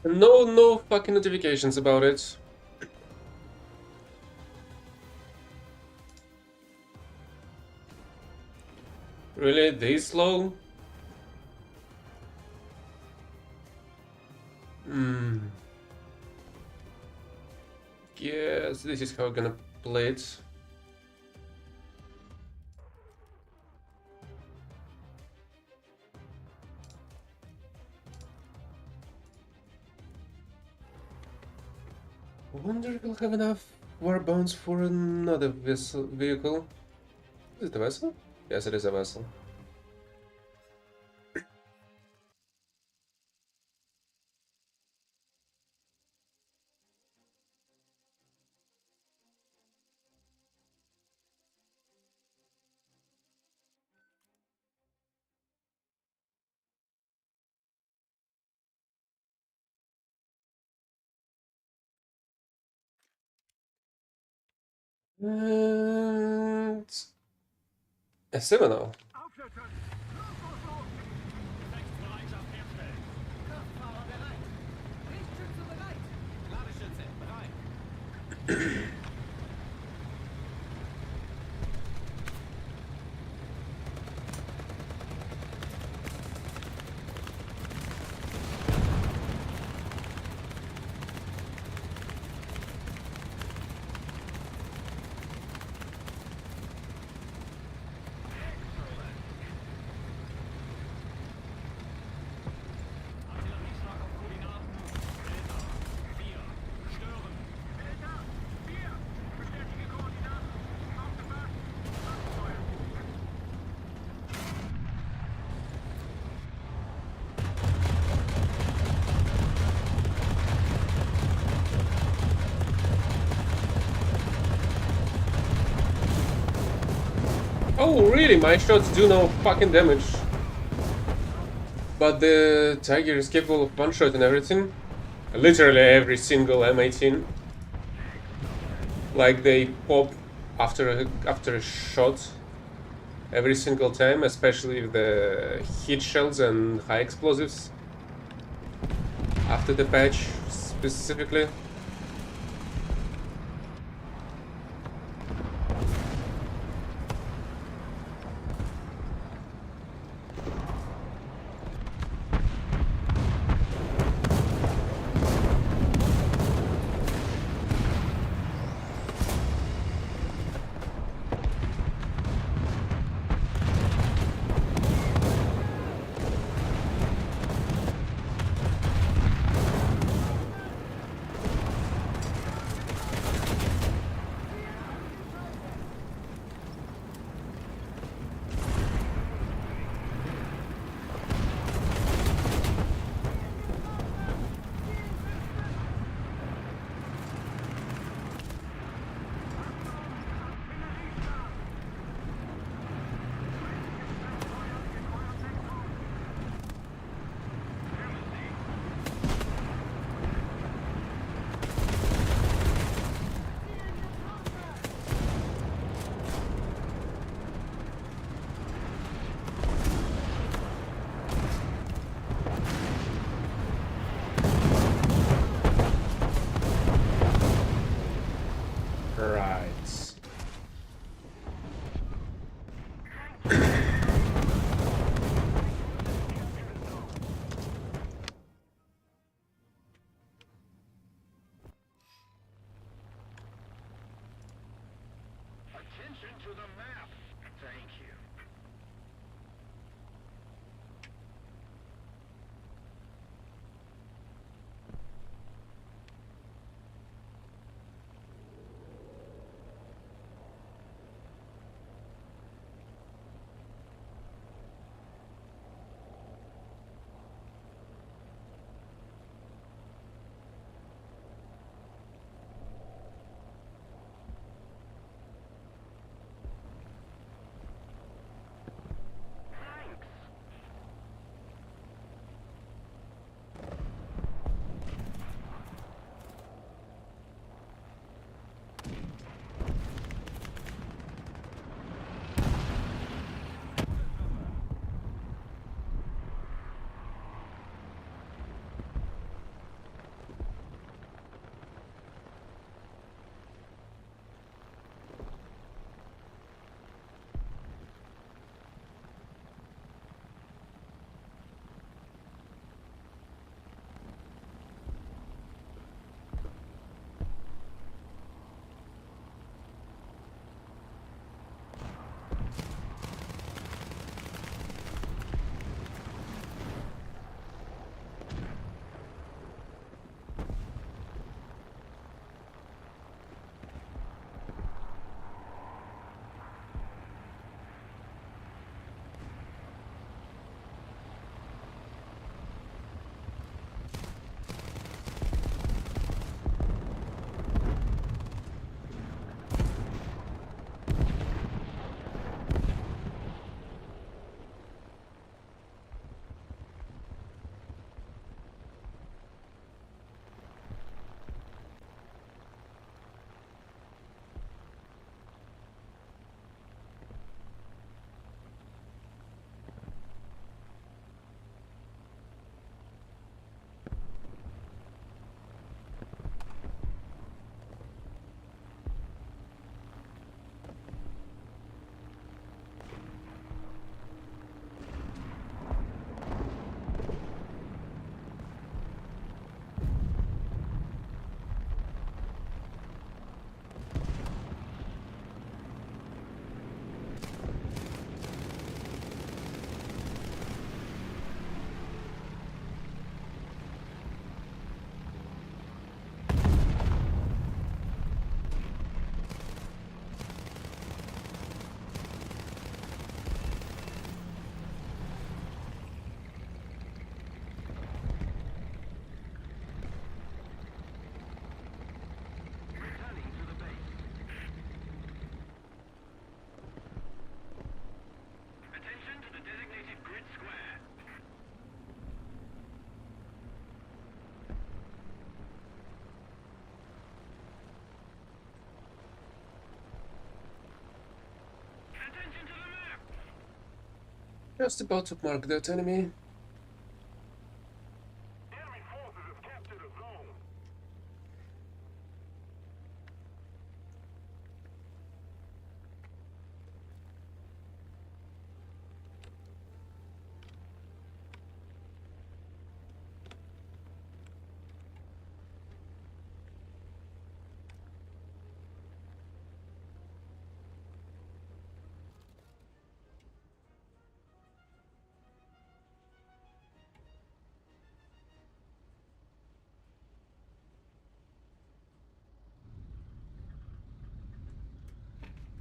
No fucking notifications about it. Really? This slow? Hmm. Yes, this is how I'm gonna play it. Wonder if we'll have enough war bonds for another vehicle. Is it a vessel? Yes, it is a vessel. And a Seminole. Bereitschaft herstellen. Kraftfahrer bereit. Lichtschütze bereit. Ladeschütze bereit. Artillerieschlag auf Koordinaten. Delta 4. Stören. Delta 4. Bestätige Koordinaten. Aufgepasst. Abfeuer. Oh, really? My shots do no fucking damage. But the Tiger is capable of one shot and everything. Literally every single M18. Like they pop after a shot every single time, especially with the heat shells and high explosives. After the patch specifically. Right. Attention to the map. Thank you. Just about to mark that enemy. Enemy forces have captured a zone.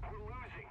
We're losing.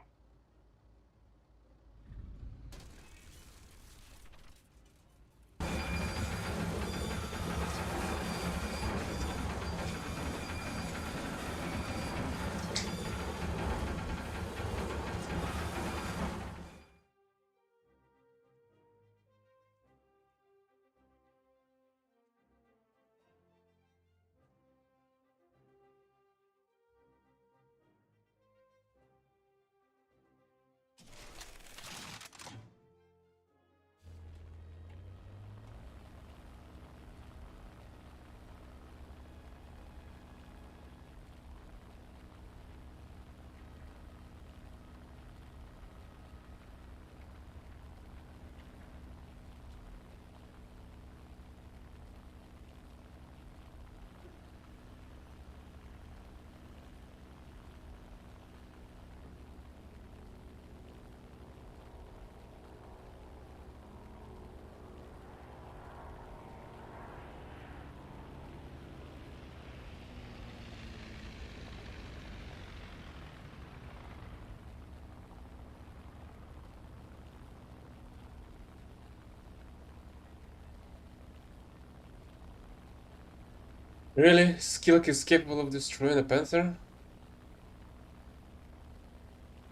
Really? Skilk is capable of destroying a panther?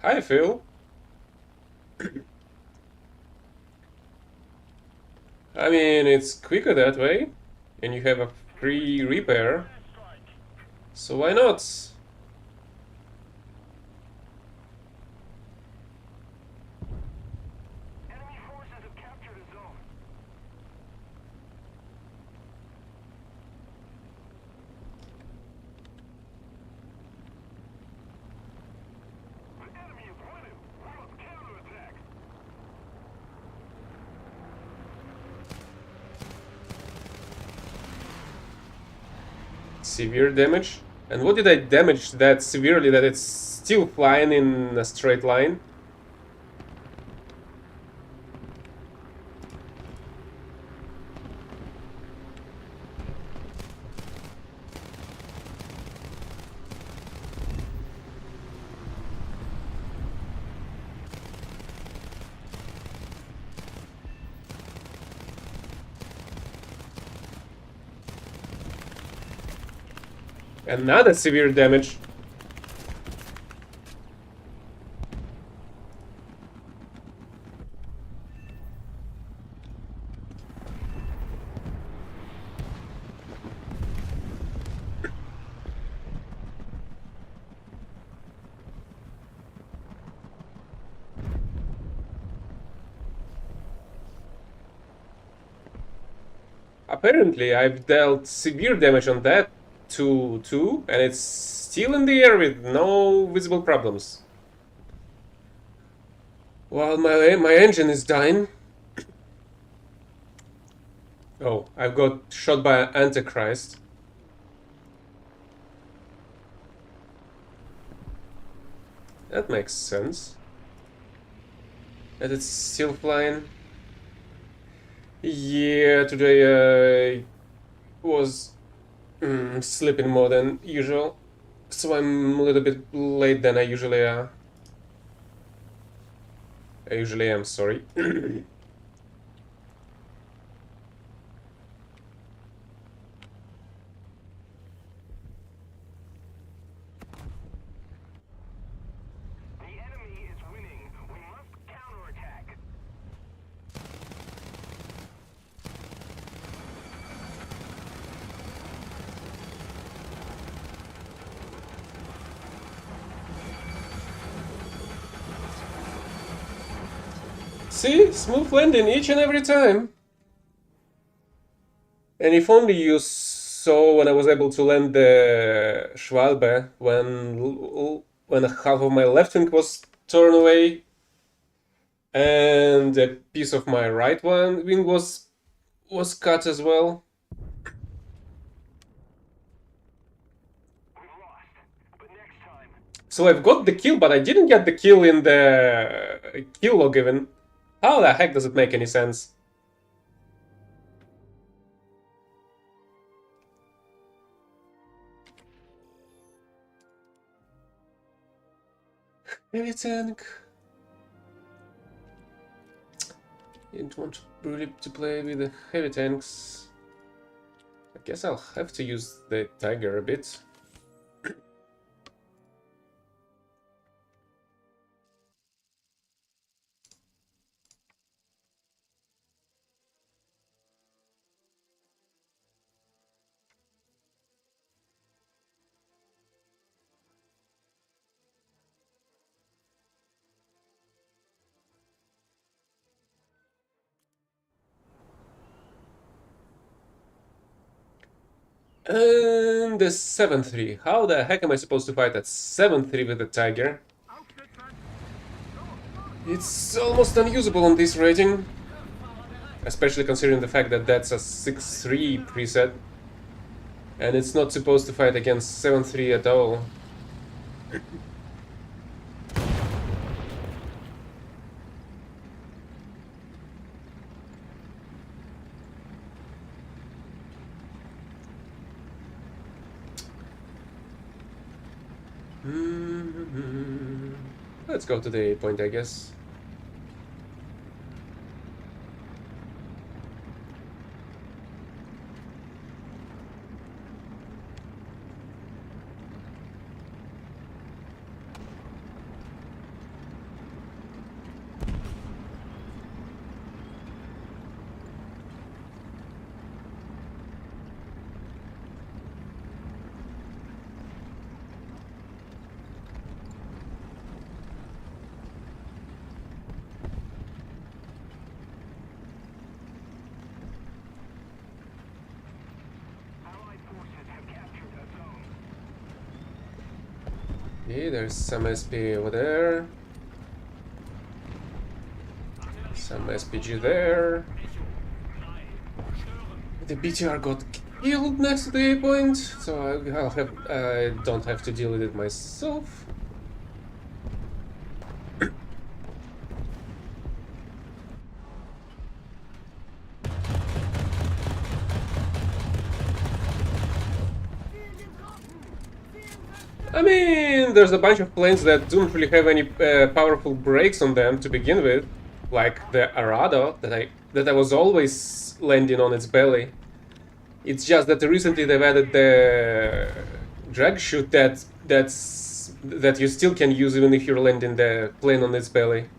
Hi, Phil. I mean, it's quicker that way, and you have a free repair, Airstrike. so why not? Enemy forces have captured a zone. The enemy is winning. We must counterattack. Severe damage? And what did I damage that severely that it's still flying in a straight line? Another severe damage. Apparently, I've dealt severe damage on that too, and it's still in the air with no visible problems. While my engine is dying. Oh, I've got shot by an Antichrist. That makes sense. And it's still flying. Yeah, today I was sleeping more than usual, so I'm a little bit late than I usually are. I usually am, sorry. The enemy is winning. We must counterattack. See? Smooth landing each and every time. And if only you saw when I was able to land the Schwalbe when half of my left wing was torn away and a piece of my right wing was cut as well. We've lost, but next time. So I've got the kill, but I didn't get the kill in the kill log even. How the heck does it make any sense? Heavy tank. Didn't want really to play with the heavy tanks. I guess I'll have to use the Tiger a bit. And the 7-3. How the heck am I supposed to fight at 7-3 with the Tiger? It's almost unusable on this rating. Especially considering the fact that that's a 6-3 preset. And it's not supposed to fight against 7-3 at all. Let's go to the point, I guess. Okay, there's some SP over there. Some SPG there. The BTR got killed next to the A point, so I don't have to deal with it myself. I mean, there's a bunch of planes that don't really have any powerful brakes on them to begin with, like the Arado that I was always landing on its belly. It's just that recently they've added the drag chute that you still can use even if you're landing the plane on its belly,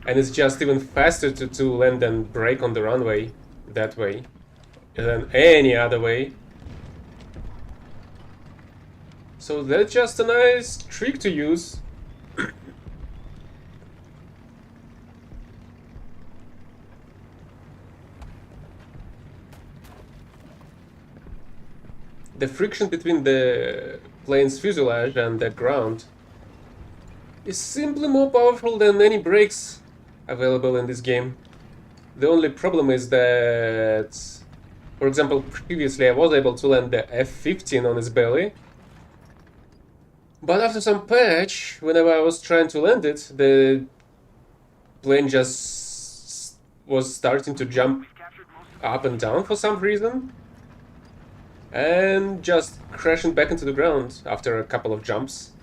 and it's just even faster to land and brake on the runway that way than any other way. So that's just a nice trick to use. The friction between the plane's fuselage and the ground is simply more powerful than any brakes available in this game. The only problem is that, for example, previously I was able to land the F-15 on its belly, but after some patch, whenever I was trying to land it, the plane just was starting to jump up and down for some reason, and just crashing back into the ground after a couple of jumps.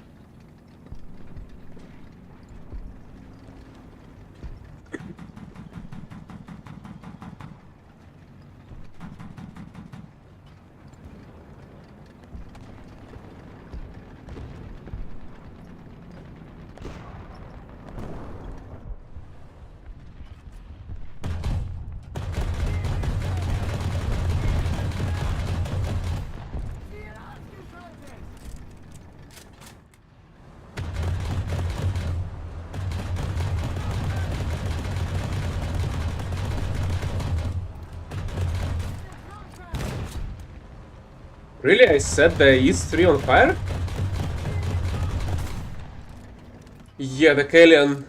Really? I set the East 3 on fire? Yeah, the Kalian,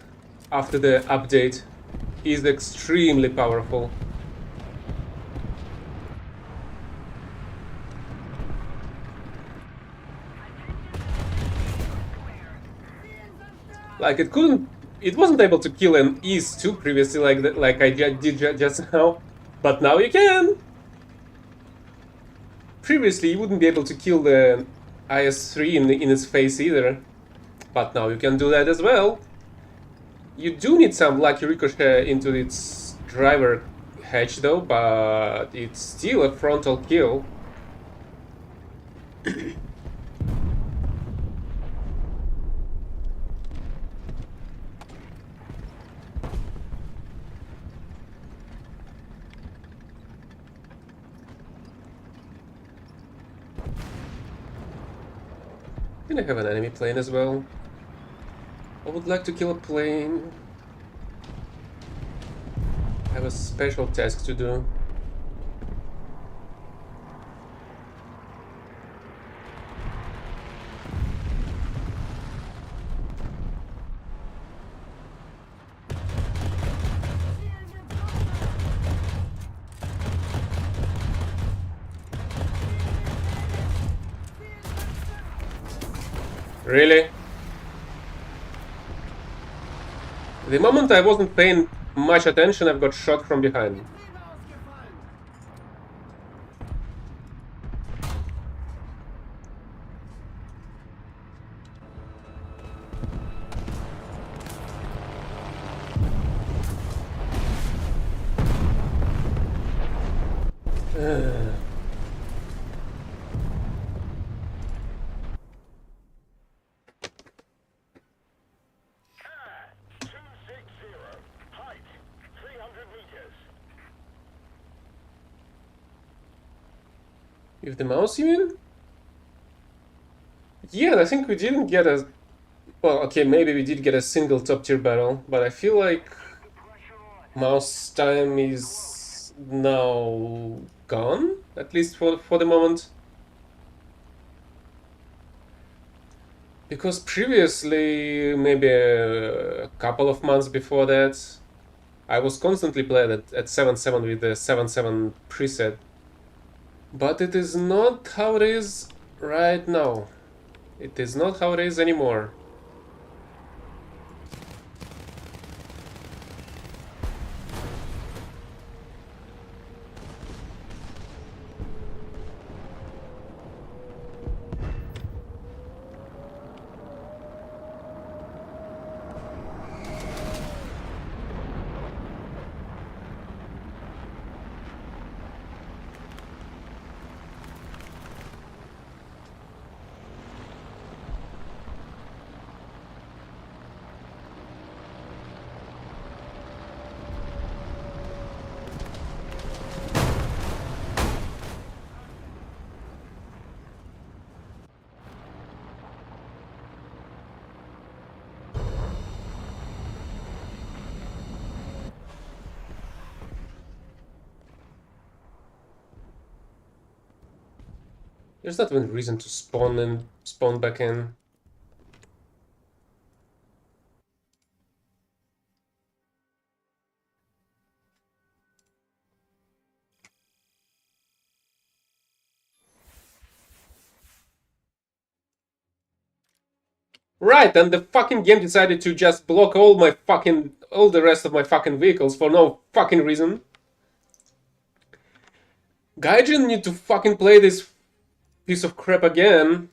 after the update, is extremely powerful. Like, it wasn't able to kill an East 2 previously, like I did just now, but now you can! Previously, you wouldn't be able to kill the IS-3 in its face either, but now you can do that as well. You do need some lucky ricochet into its driver hatch though, but it's still a frontal kill. Can I have an enemy plane as well? I would like to kill a plane. I have a special task to do. Really? The moment I wasn't paying much attention, I've got shot from behind. With the mouse, you mean? Yeah, I think we didn't get a... Well, okay, maybe we did get a single top tier battle, but I feel like mouse time is now gone, at least for the moment. Because previously, maybe a couple of months before that, I was constantly playing at 7-7 with the 7-7 preset. But it is not how it is right now. It is not how it is anymore. There's not even reason to spawn back in. Right, and the fucking game decided to just block all the rest of my fucking vehicles for no fucking reason. Gaijin need to fucking play this piece of crap again.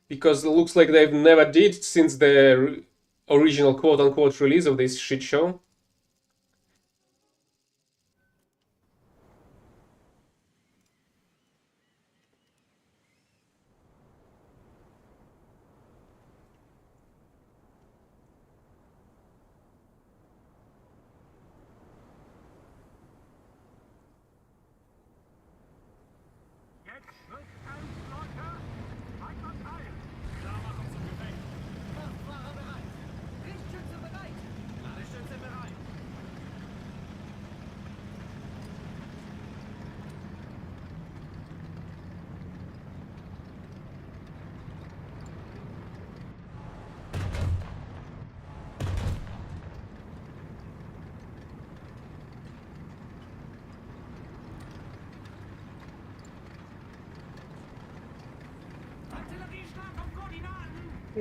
Because it looks like they've never did since the original quote-unquote release of this shit show.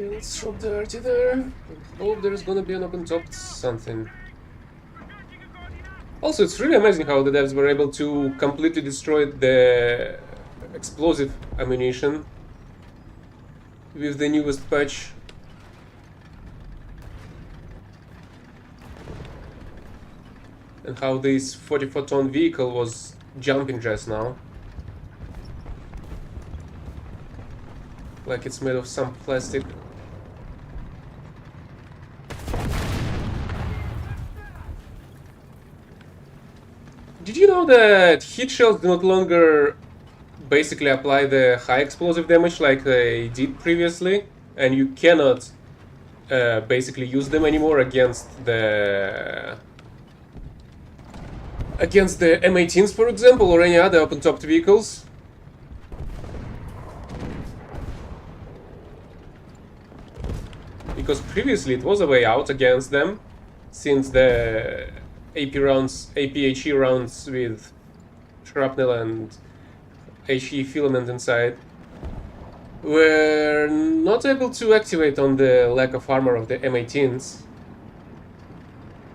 Okay, let's drop the RT there. Hope there's gonna be an open top something. Also, it's really amazing how the devs were able to completely destroy the explosive ammunition with the newest patch. And how this 44-ton vehicle was jumping just now. Like it's made of some plastic. Did you know that heat shells do not longer basically apply the high explosive damage like they did previously? And you cannot basically use them anymore against the M18s, for example, or any other open-topped vehicles. Because previously it was a way out against them, since the APHE rounds with shrapnel and HE filament inside were not able to activate on the lack of armor of the M18s.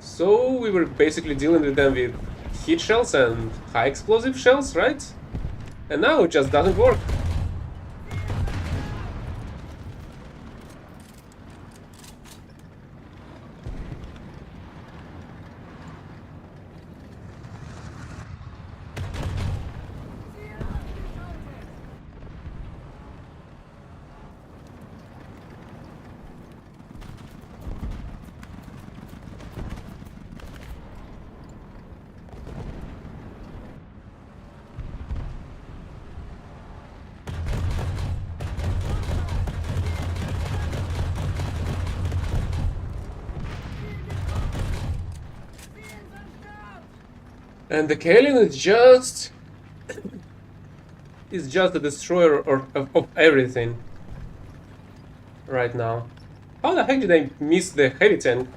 So we were basically dealing with them with heat shells and high explosive shells, right? And now it just doesn't work. And the Kaelin is just a destroyer of everything right now. How the heck did I miss the heavy tank?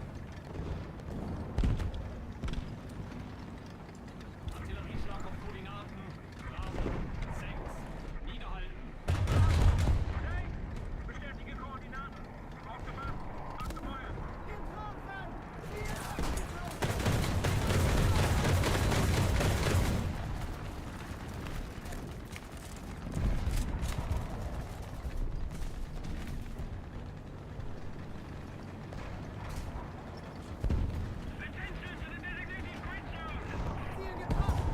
Artillerieschlag auf Koordinaten. Bravo. 6. Niederhalten. Okay, bestätige Koordinaten. Aufgepasst, abgefeuert. Attention to the designated grid zone.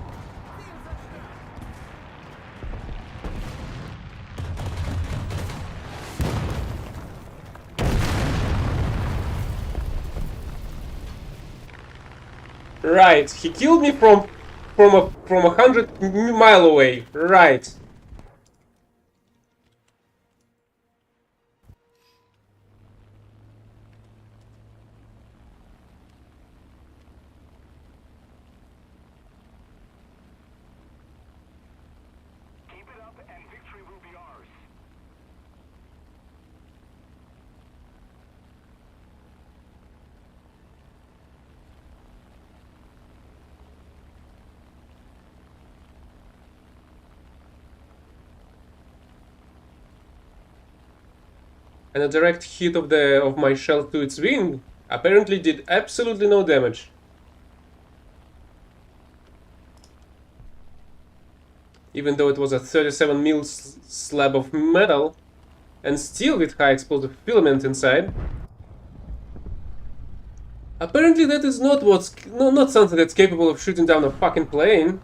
Right, he killed me from 100 mile away. Right. Keep it up and victory will be ours. And a direct hit of my shell to its wing apparently did absolutely no damage. Even though it was a 37 mil slab of metal, and still with high explosive filament inside. Apparently that is not not something that's capable of shooting down a fucking plane.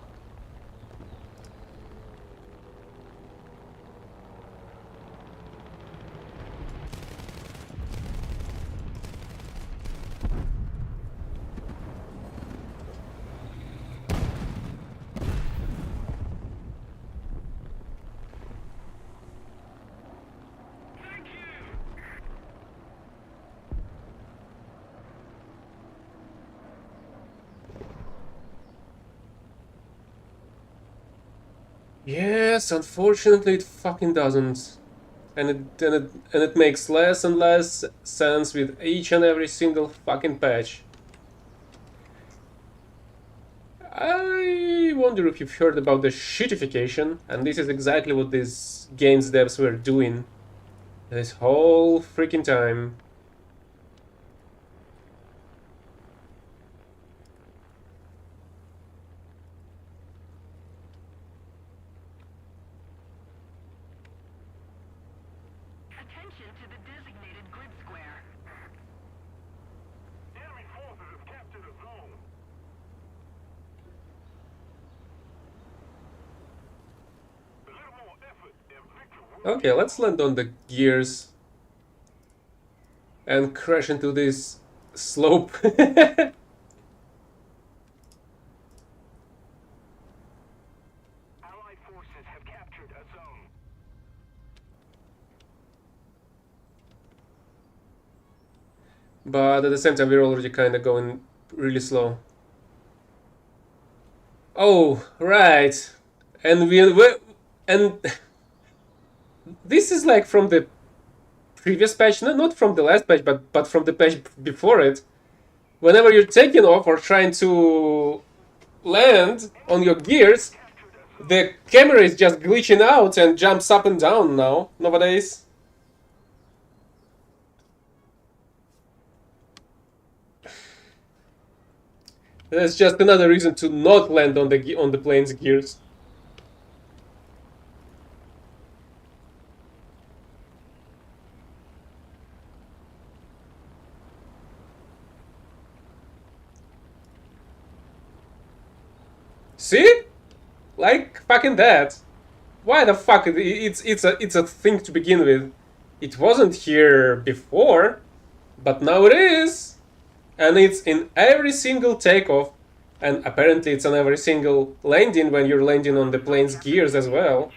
Yes, unfortunately it fucking doesn't. And it makes less and less sense with each and every single fucking patch. I wonder if you've heard about the shitification, and this is exactly what these games devs were doing. This whole freaking time. Attention to the designated grid square. Enemy forces have captured a zone. A little more effort and victory will Okay, let's land on the gears and crash into this slope. Allied forces have captured a zone. But at the same time, we're already kind of going really slow. Oh, right. And and this is like from the previous patch, not from the last patch, but from the patch before it. Whenever you're taking off or trying to land on your gears, the camera is just glitching out and jumps up and down now, nowadays. That's just another reason to not land on the plane's gears. See? Like fucking that. Why the fuck? It's a thing to begin with. It wasn't here before, but now it is, and it's in every single takeoff, and apparently it's on every single landing when you're landing on the plane's gears as well.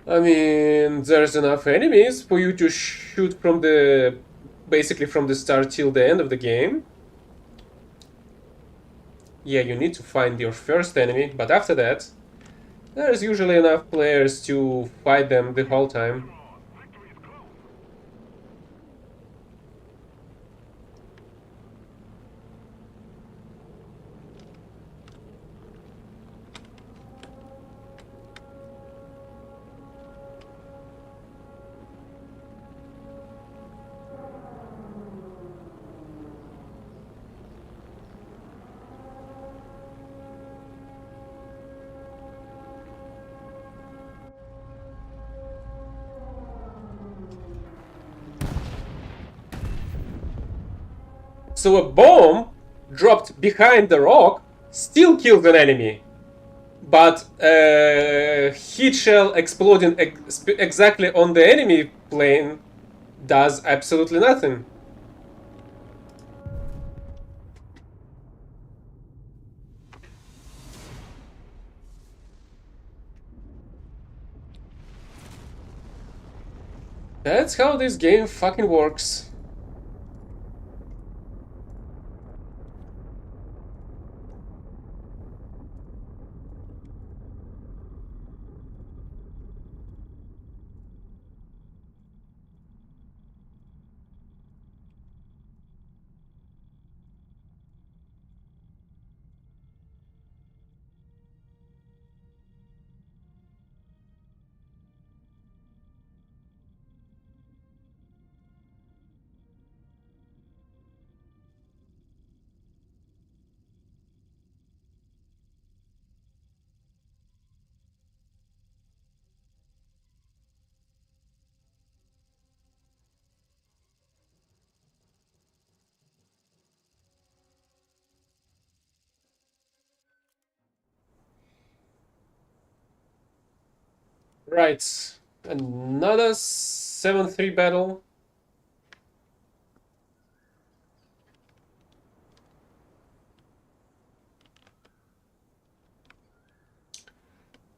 I mean, there's enough enemies for you to shoot from basically from the start till the end of the game. Yeah, you need to find your first enemy, but after that, there's usually enough players to fight them the whole time. Victory is close. So a bomb dropped behind the rock still kills an enemy, but a heat shell exploding exactly on the enemy plane does absolutely nothing. That's how this game fucking works. Right, another 7-3 battle.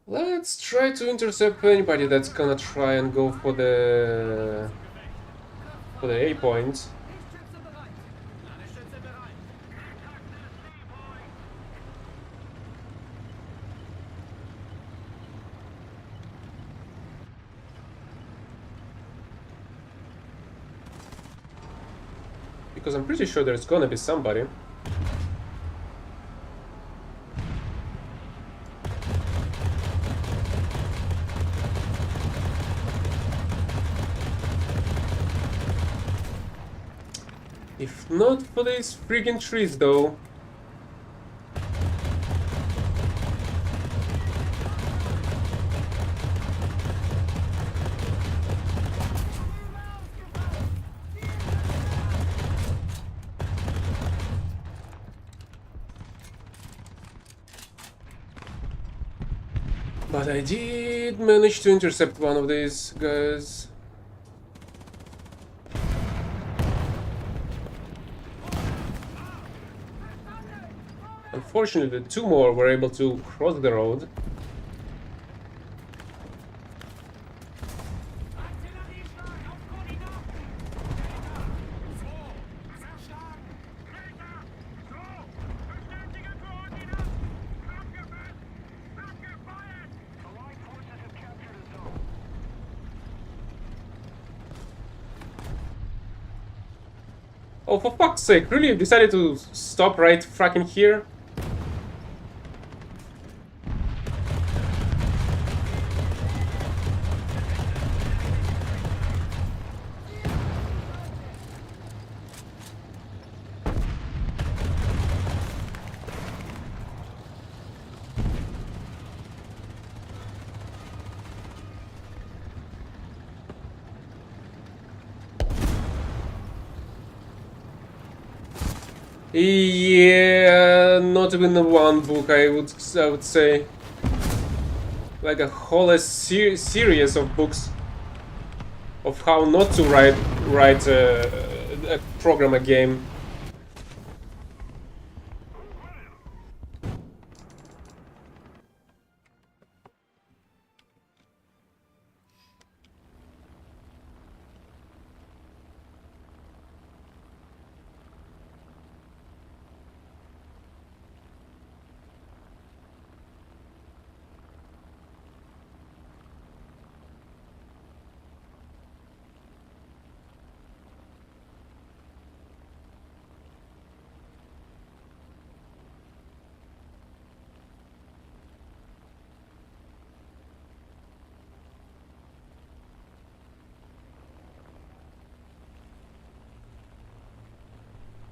Let's try to intercept anybody that's gonna try and go for the A point. Hilfsstütze bereit. Landestütze bereit. Because I'm pretty sure there's gonna be somebody. If not for these freaking trees, though. But I did manage to intercept one of these guys. Unfortunately, the two more were able to cross the road. Artillerieschlag auf Koordinaten! So, verstanden! Weiter! So, bestätige Koordinaten! Abgefasst! Abgefeuert! Allied forces have captured a zone. Oh, for fuck's sake, really? You decided to stop right fracking here? Yeah, not even the one book. I would say, like a whole series of books of how not to write a program a game.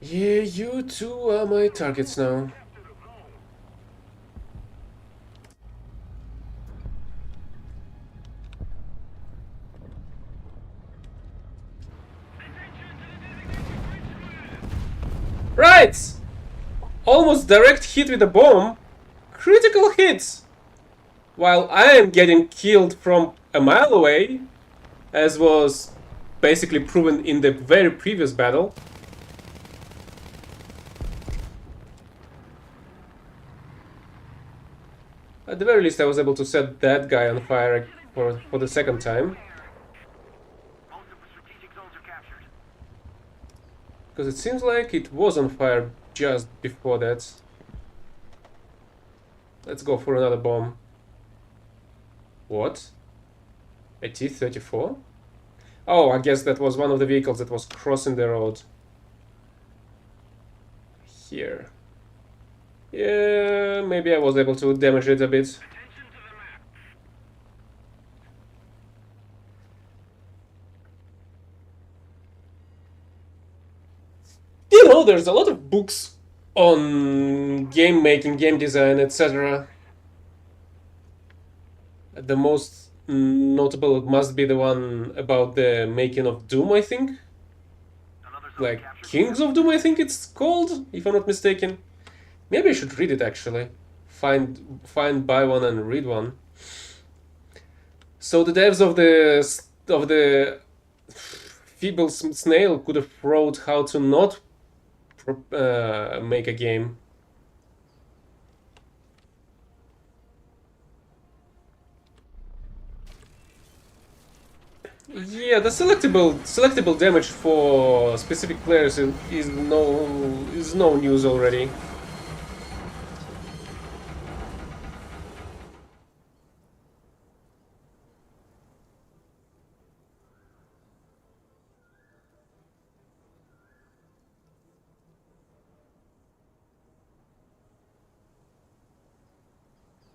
Yeah, you two are my targets now. Right! Almost direct hit with a bomb. Critical hits! While I am getting killed from a mile away, as was basically proven in the very previous battle. At the very least, I was able to set that guy on fire for the second time. Most of the strategic zones are captured. Because it seems like it was on fire just before that. Let's go for another bomb. What? A T-34? Oh, I guess that was one of the vehicles that was crossing the road. Here. Yeah, maybe I was able to damage it a bit. Attention to the map. You know, there's a lot of books on game making, game design, etc. The most notable must be the one about the making of Doom, I think. Another zone Like captured. Kings of Doom, I think it's called, if I'm not mistaken. Maybe I should read it actually. Buy one and read one. So the devs of the Feeble Snail could have wrote how to not make a game. Yeah, the selectable damage for specific players is no news already.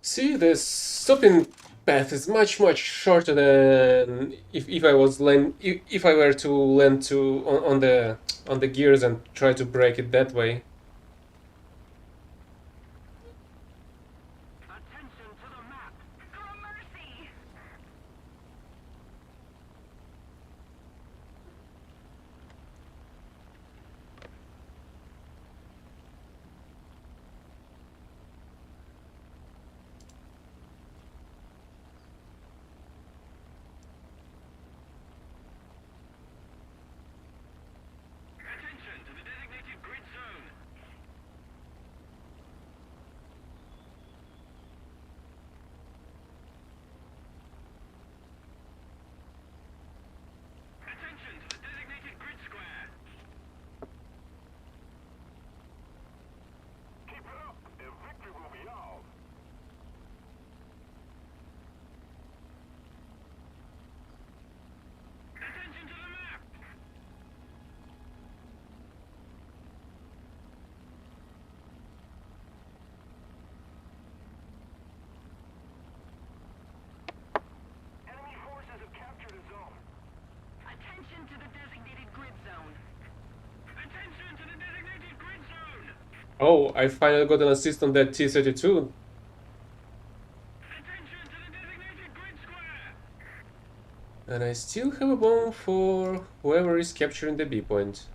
See, the stopping path is much shorter than if I was if I were to land on the gears and try to break it that way. Attention to the map. For mercy. Attention to the designated grid zone. Attention to the designated grid square. Keep it up, and victory will be ours. Attention to the map. Enemy forces have captured a zone. Attention to the designated grid zone. Attention to the designated grid zone. Oh, I finally got an assist on that T-32. Attention to the designated grid square. And I still have a bomb for whoever is capturing the B point.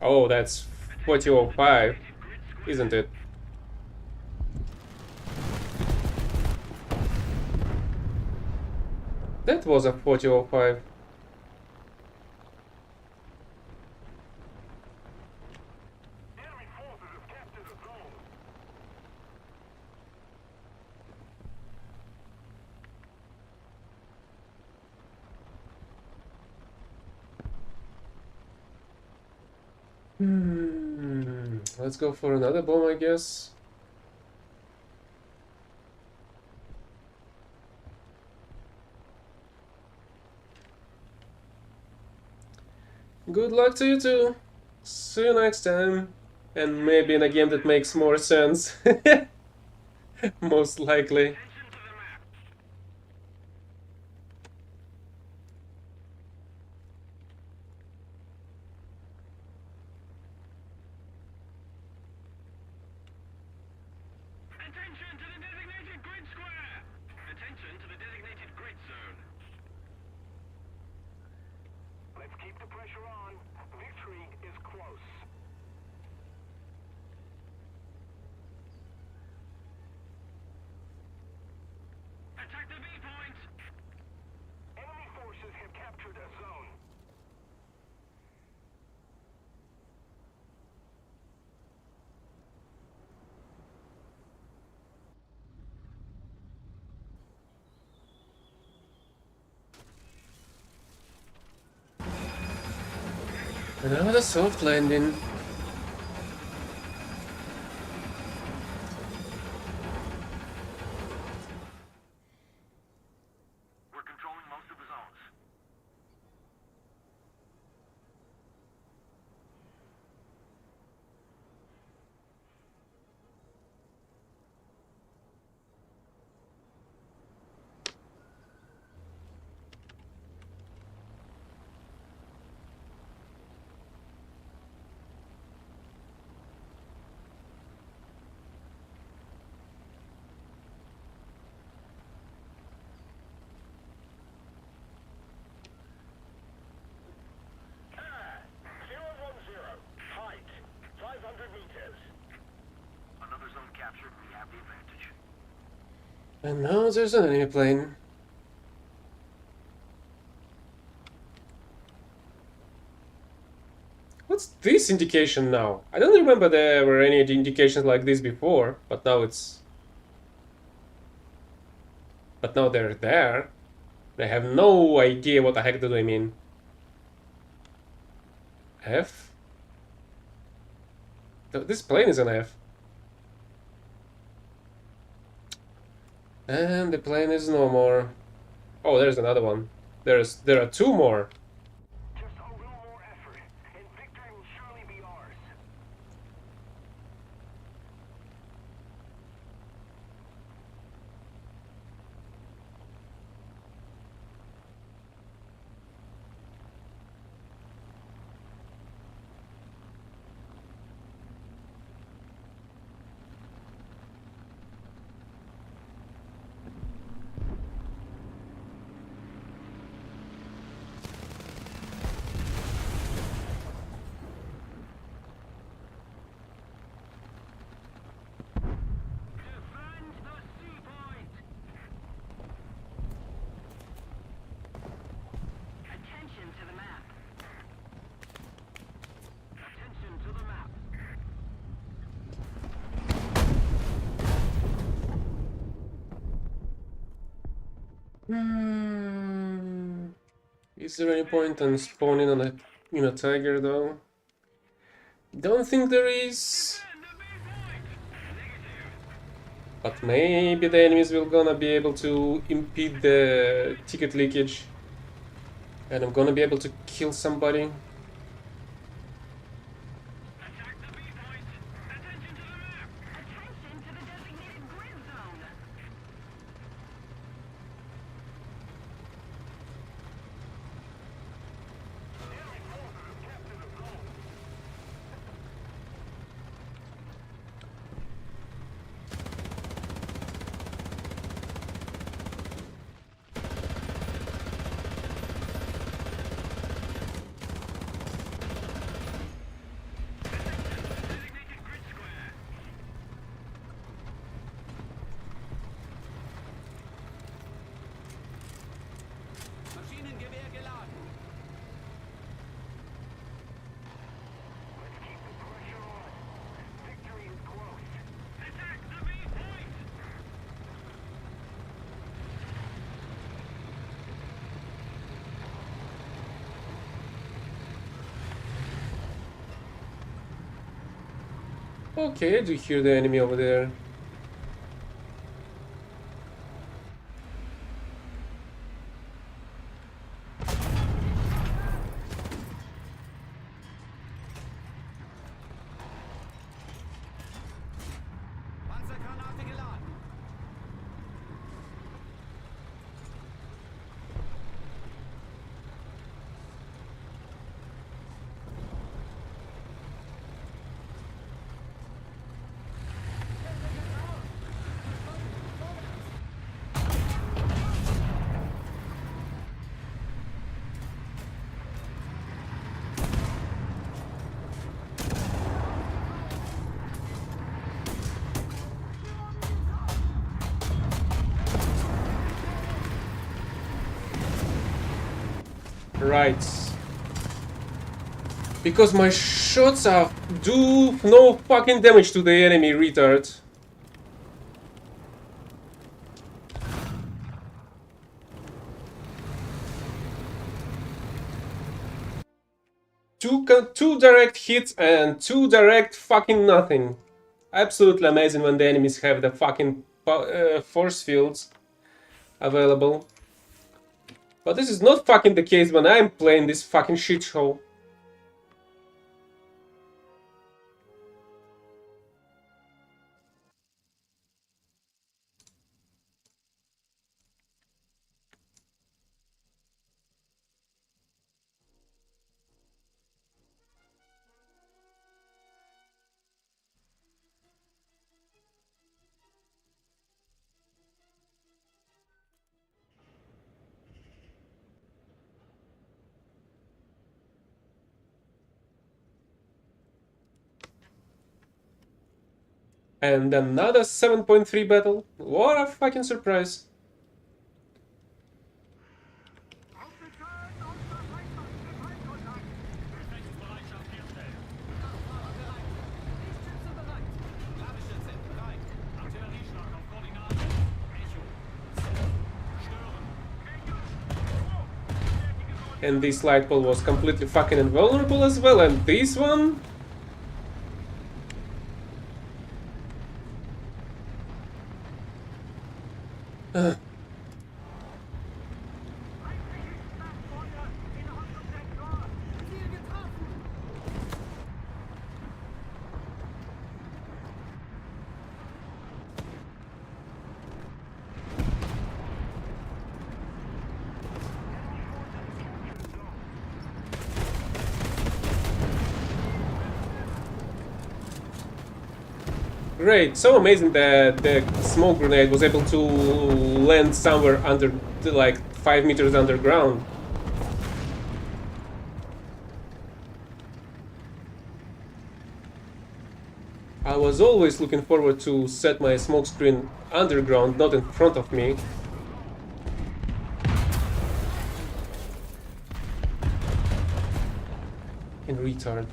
Oh, that's 4005, isn't it? That was a 4005. Enemy forces have captured a zone. Let's go for another bomb, I guess. Good luck to you too. See you next time. And maybe in a game that makes more sense. Most likely. Attention to the map. Attention to the designated grid square. Attention to the designated grid zone. Let's keep the pressure on. Victory is close. Attack the B point. Enemy forces have captured a zone. Another soft landing. We're controlling most of the zones. Height, 500 meters. Another zone captured. We have the advantage. And now there's an enemy plane. What's this indication now? I don't remember there were any indications like this before, but now it's... But now they're there. I have no idea what the heck do they mean. F? This plane is an F. And the plane is no more. Oh, there's another one. There are two more. Just a little more effort, and victory will surely be ours. Is there any point in spawning on a tiger though? Don't think there is. But maybe the enemies will gonna be able to impede the ticket leakage. And I'm gonna be able to kill somebody. Attack the B point. Attention to the map. Attention to the designated grid zone. Designated grid square. Maschinengewehr geladen. Let's keep the pressure on. Victory is close. Attack the B point. Okay, I do hear the enemy over there. Panzergranate geladen. Right. Because my shots do no fucking damage to the enemy, retard. Two direct hits and two direct fucking nothing. Absolutely amazing when the enemies have the fucking force fields available. But this is not fucking the case when I'm playing this fucking shit show. And another 7.3 battle. What a fucking surprise. Bereitschaft herstellen. Fahrer bereit. Lichtschützen bereit. Ladestützen bereit. Artillerieschlag auf Koordinaten. Echo. Stören. And this light pole was completely fucking invulnerable as well. And this one? Ziel getroffen. Great, so amazing that the smoke grenade was able to land somewhere under, like 5 meters underground. I was always looking forward to set my smoke screen underground, not in front of me. In retard.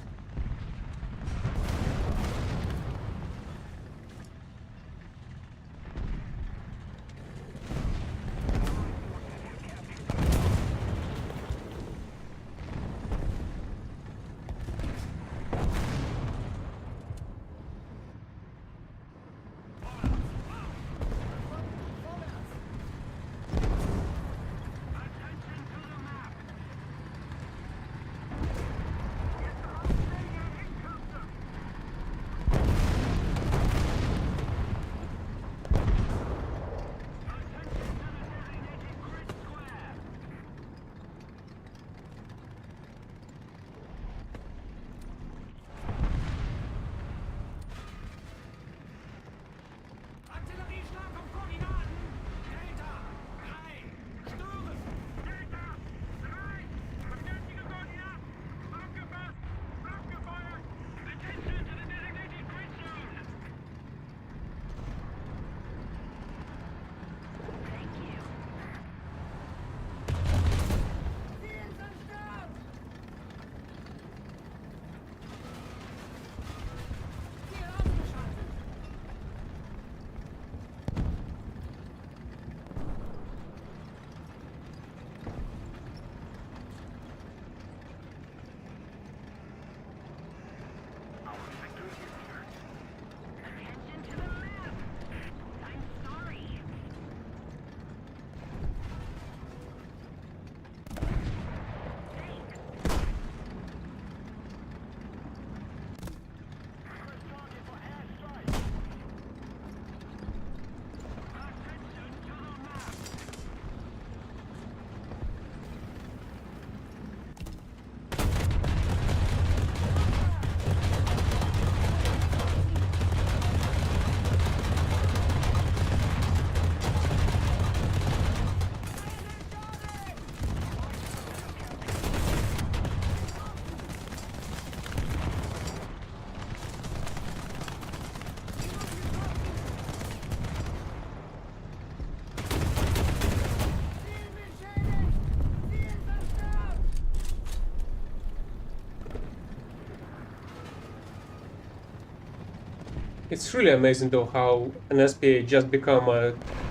It's really amazing though how an SPA just become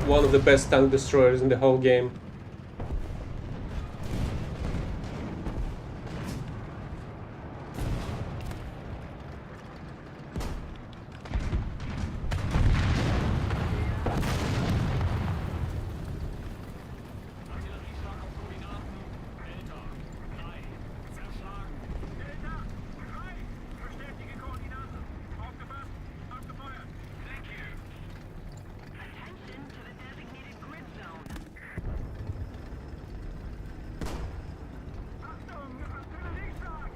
one of the best tank destroyers in the whole game. Artillerieschlag auf Koordinaten. Delta. 3. Zerschlagen. Delta. 3. Bestätige Koordinaten. Aufgefasst. Abgefeuert. Thank you. Attention to the designated grid zone. Achtung, Artillerieschlag!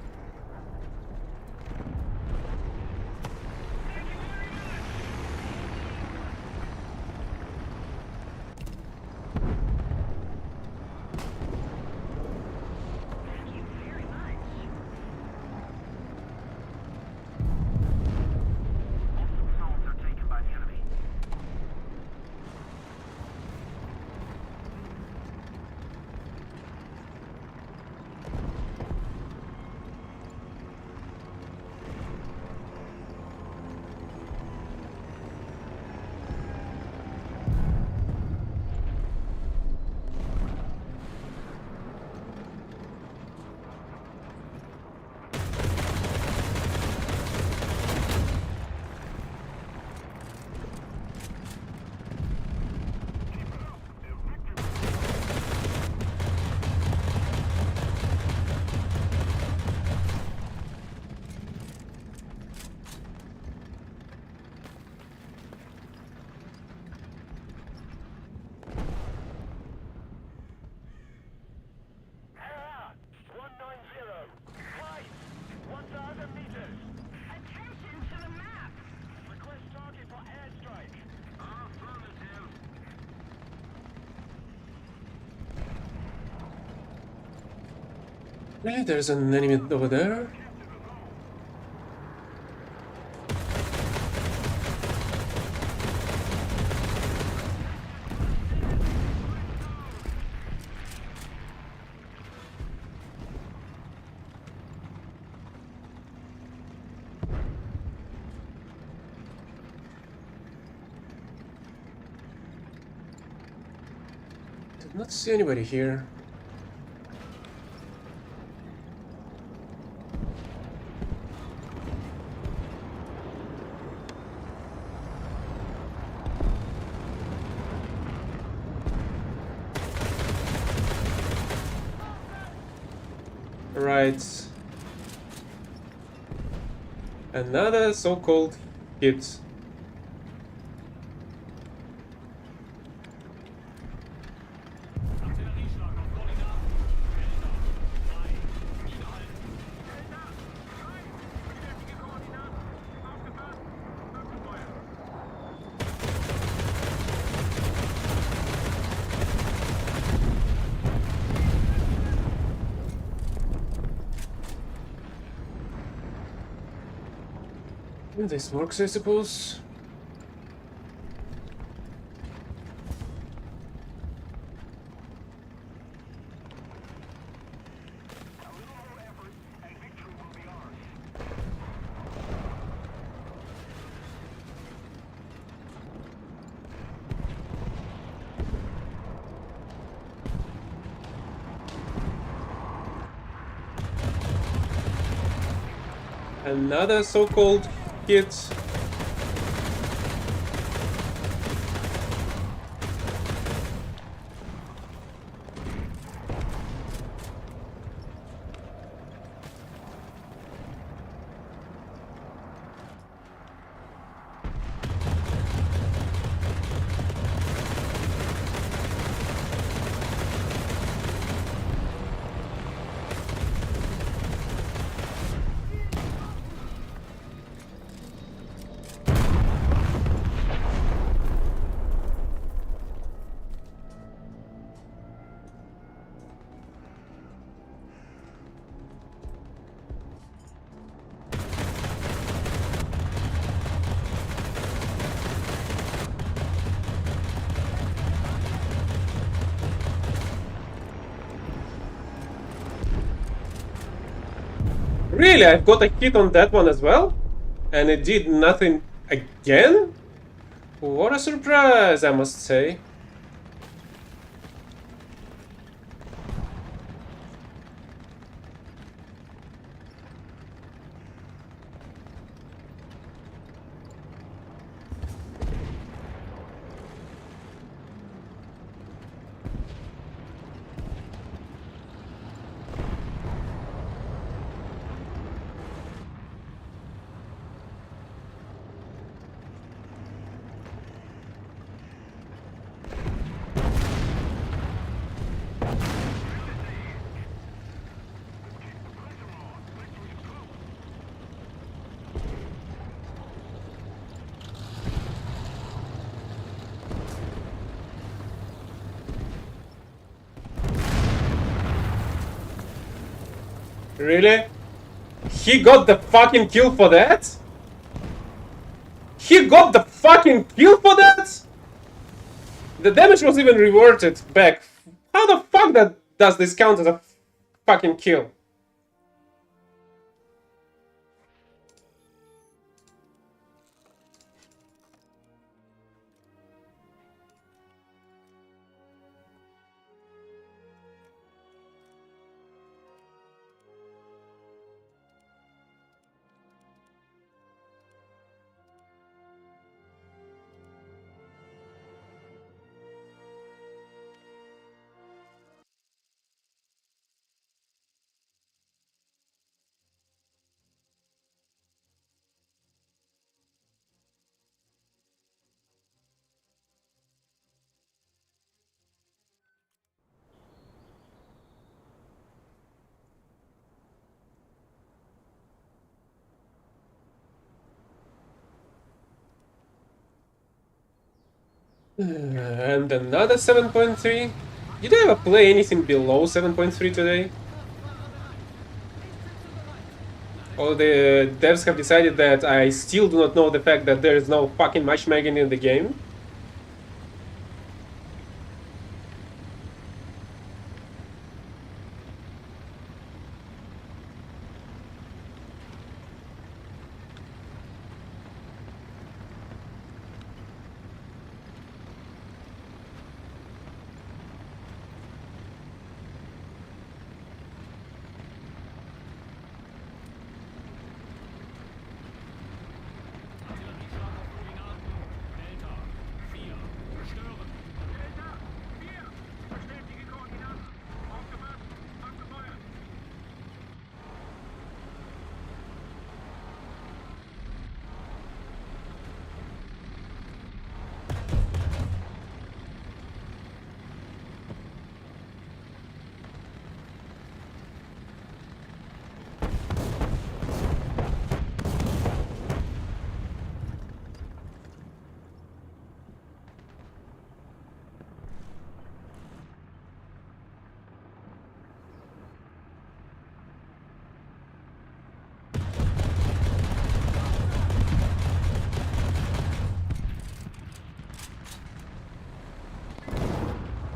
Thank you very much. Most of the zones are taken by the enemy. Herr, 190. Flight, 1,000 meters. Attention to the map. Request target for airstrike. Affirmative. Really, there's an enemy over there. Did not see anybody here. Right. Another so-called hit. Artillerieschlag auf Koordinaten. Delta. 3. Inhalten. Delta, 3. Bestätige Koordinaten. Aufgefasst. Abgefeuert. This works, I suppose. A little more effort and victory will be ours. Another so-called hit. Really, I've got a hit on that one as well? And it did nothing Again? What a surprise, I must say. Really? He got the fucking kill for that? He got the fucking kill for that? The damage was even reverted back. How the fuck does this count as a fucking kill? And another 7.3? Did I ever play anything below 7.3 today? Or the devs have decided that I still do not know the fact that there is no fucking matchmaking in the game?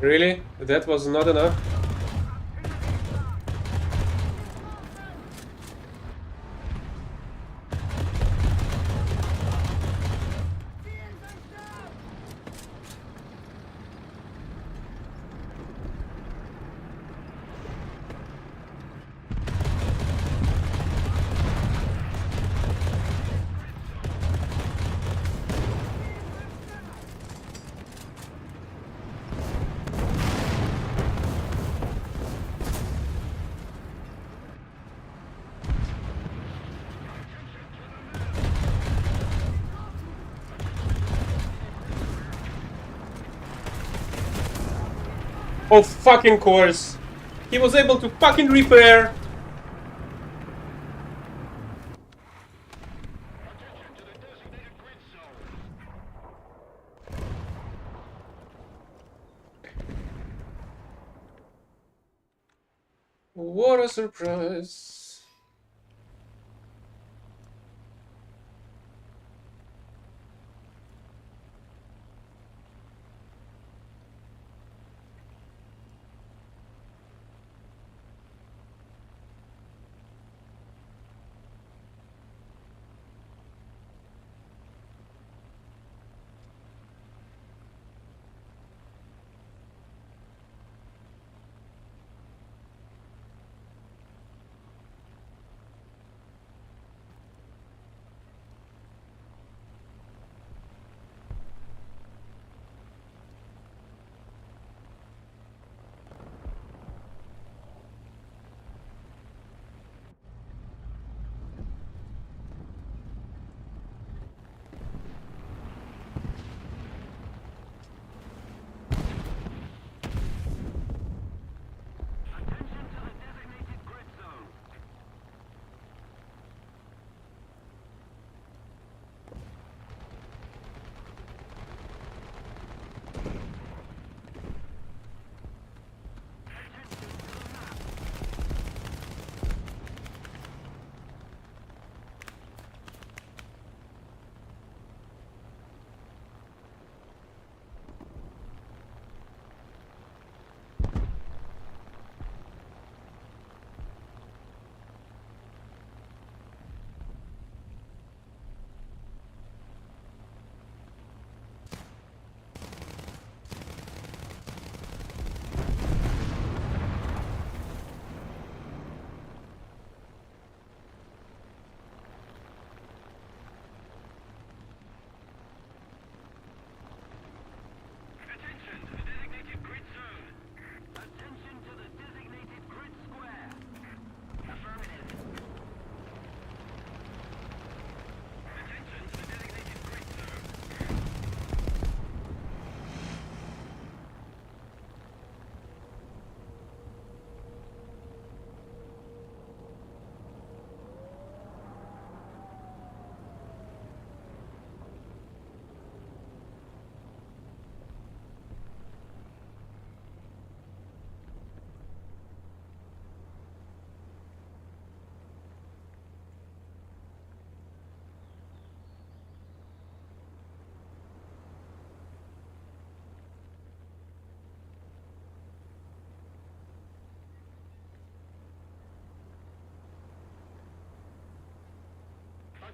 Really? That was not enough? Of fucking course. He was able to fucking repair. What a surprise.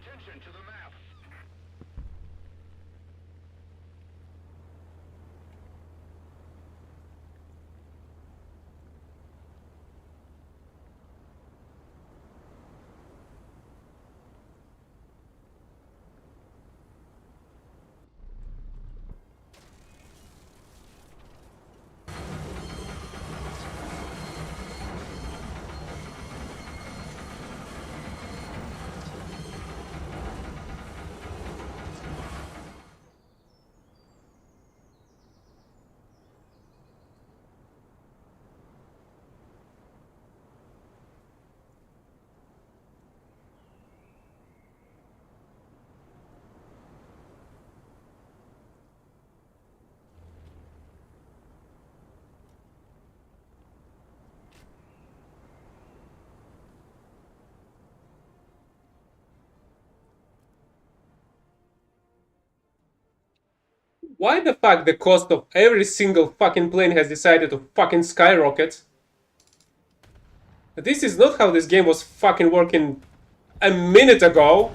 Attention to the map. Why the fuck the cost of every single fucking plane has decided to fucking skyrocket? This is not how this game was fucking working a minute ago.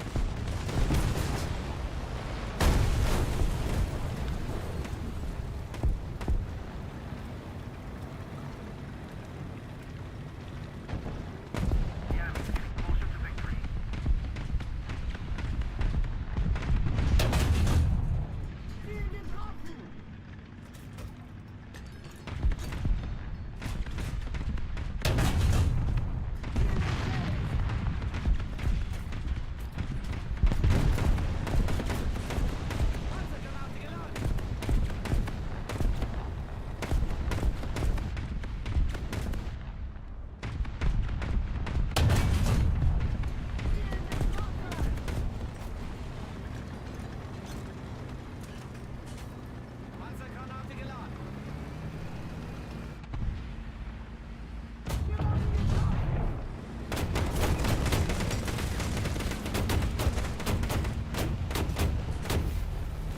Yeah, it's getting closer to victory. Panzergranate geladen. Panzergranate geladen.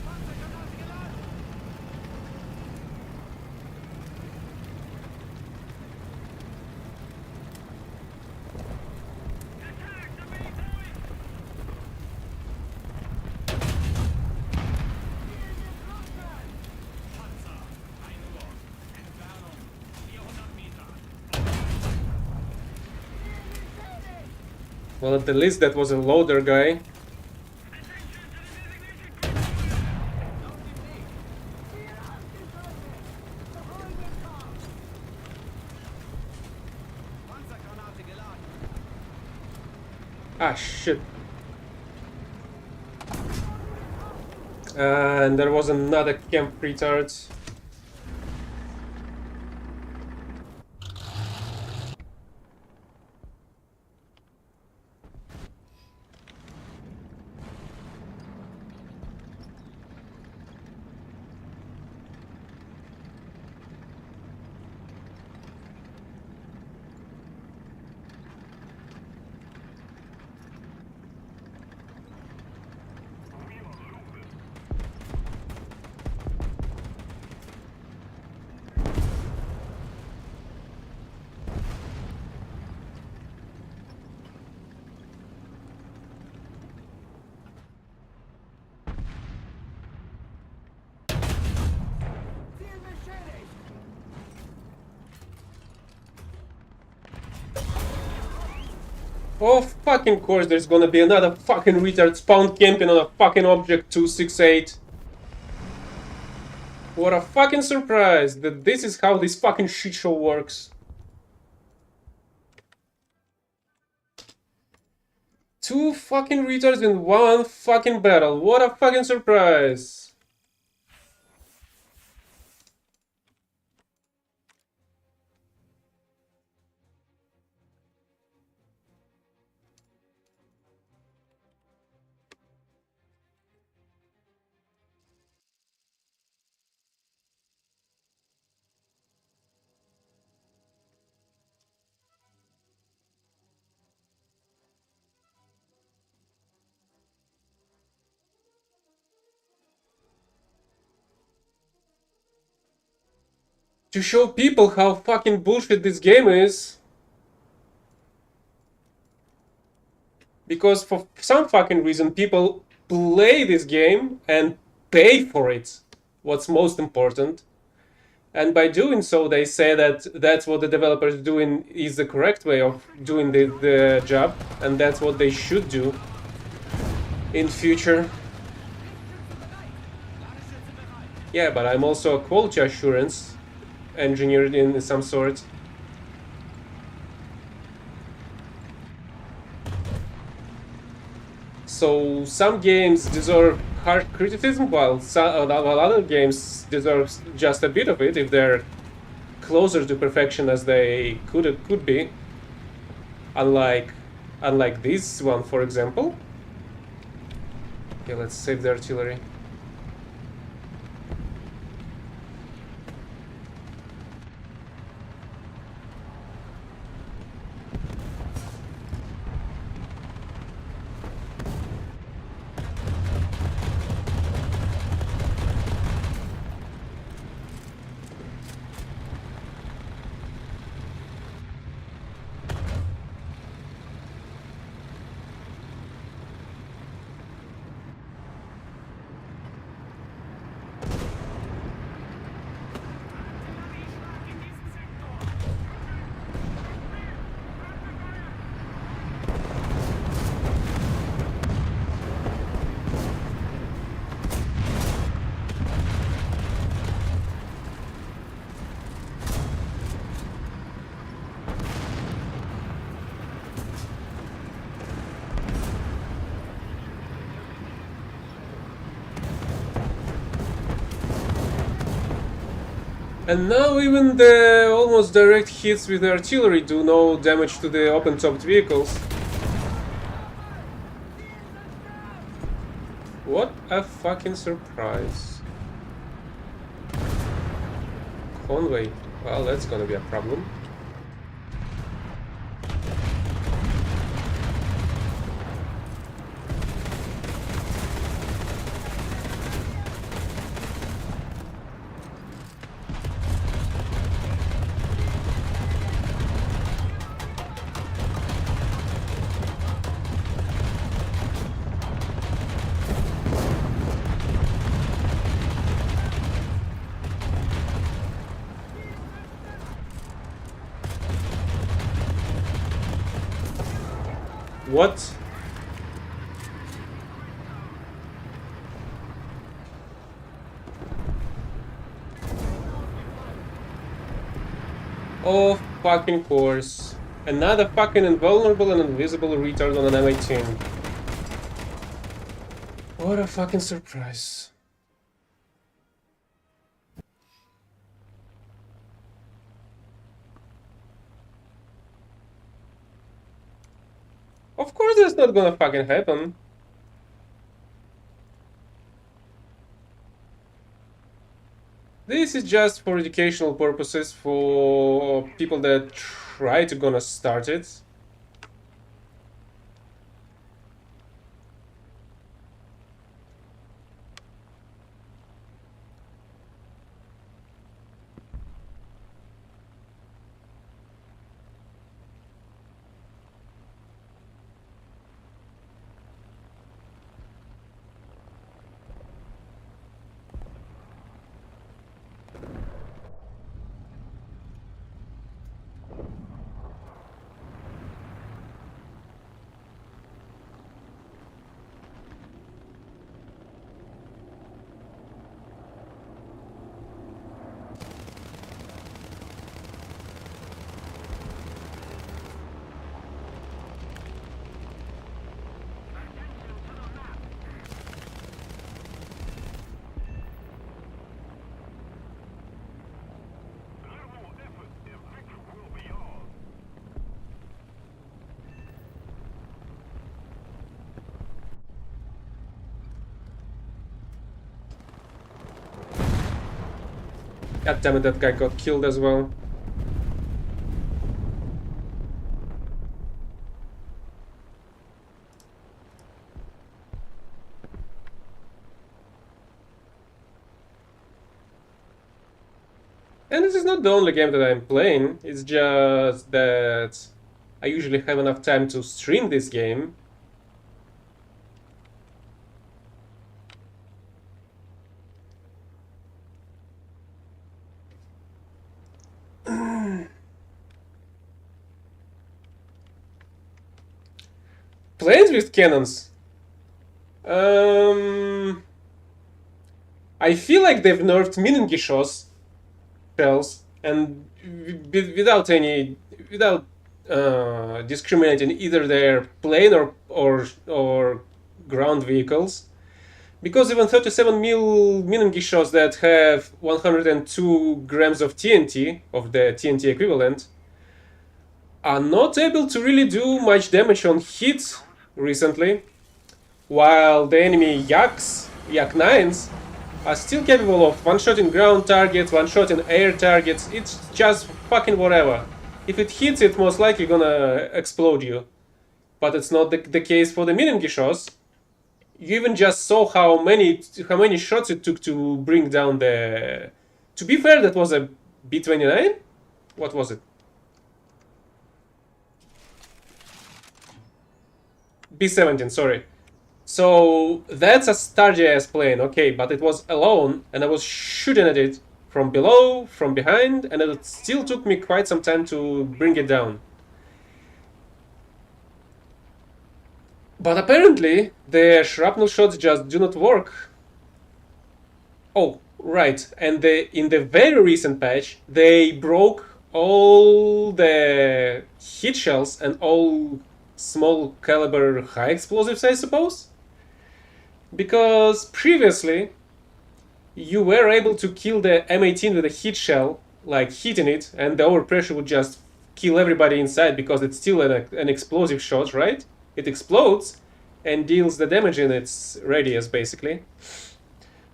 Panzergranate geladen. Attack the main point! Panzer, Einwurf. Entfernung 400 Meter. Well, at the least that was a loader guy. Auf dem Weg. Panzergranate geladen. Ah, shit. And there was another camp retard. Ziel beschädigt. Oh, fucking course, there's gonna be another fucking retard spawn camping on a fucking object 268. What a fucking surprise that this is how this fucking shit show works. Two fucking retards in one fucking battle. What a fucking surprise. To show people how fucking bullshit this game is. Because for some fucking reason, people play this game and pay for it. What's most important. And by doing so, they say that that's what the developers doing is the correct way of doing the job, and that's what they should do in future. Yeah, but I'm also a quality assurance engineer in some sort. So some games deserve hard criticism, while other games deserve just a bit of it if they're closer to perfection as they could be. Unlike this one, for example. Okay, let's save the artillery. And now even the almost direct hits with the artillery do no damage to the open-topped vehicles. What a fucking surprise. Conway. Well, that's gonna be a problem. What? Oh, fucking course. Another fucking invulnerable and invisible retard on an M18. What a fucking surprise. Of course that's not gonna fucking happen. This is just for educational purposes for people that try to gonna start it. A little more effort and victory will be ours. God damn it, that guy got killed as well. And this is not the only game that I'm playing, it's just that I usually have enough time to stream this game planes with cannons. I feel like they've nerfed Minengi shells, and without discriminating either their plane or ground vehicles. Because even 37 mil Minengi shots that have 102 grams of TNT, of the TNT equivalent, are not able to really do much damage on hit recently, while the enemy Yak 9s are still capable of one-shotting ground targets, one-shotting air targets. It's just fucking whatever. If it hits, it's most likely gonna explode you. But it's not the case for the Minengi shots. You even just saw how many shots it took to bring down the... To be fair, that was a B-29? What was it? B-17, sorry. So that's a StarJS plane, okay, but it was alone, and I was shooting at it from below, from behind, and it still took me quite some time to bring it down. But apparently, the shrapnel shots just do not work. Oh, right, and in the very recent patch, they broke all the hit shells and all small caliber high explosives, I suppose? Because previously, you were able to kill the M18 with a hit shell, like hitting it, and the overpressure would just kill everybody inside because it's still an explosive shot, right? It explodes and deals the damage in its radius, basically.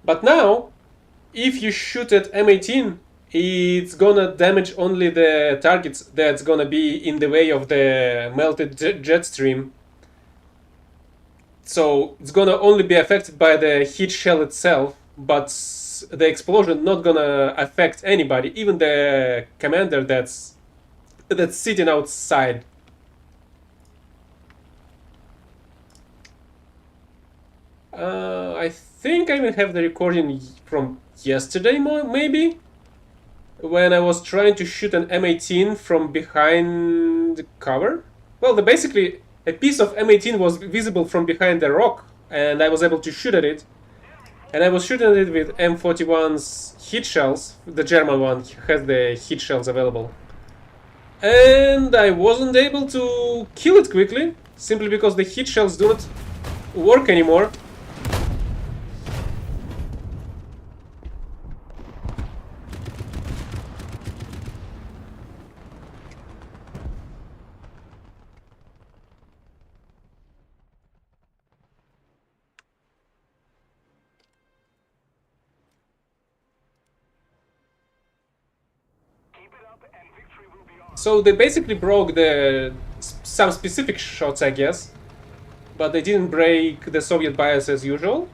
But now, if you shoot at M18, it's gonna damage only the targets that's gonna be in the way of the melted jet stream. So it's gonna only be affected by the hit shell itself, but the explosion not gonna affect anybody, even the commander that's sitting outside. I think I even have the recording from yesterday, maybe, when I was trying to shoot an M18 from behind cover. Well, basically a piece of M18 was visible from behind the rock, and I was able to shoot at it. And I was shooting at it with M41's hit shells. The German one has the hit shells available. And I wasn't able to kill it quickly, simply because the hit shells do not work anymore. So they basically broke some specific shots, I guess, but they didn't break the Soviet bias as usual.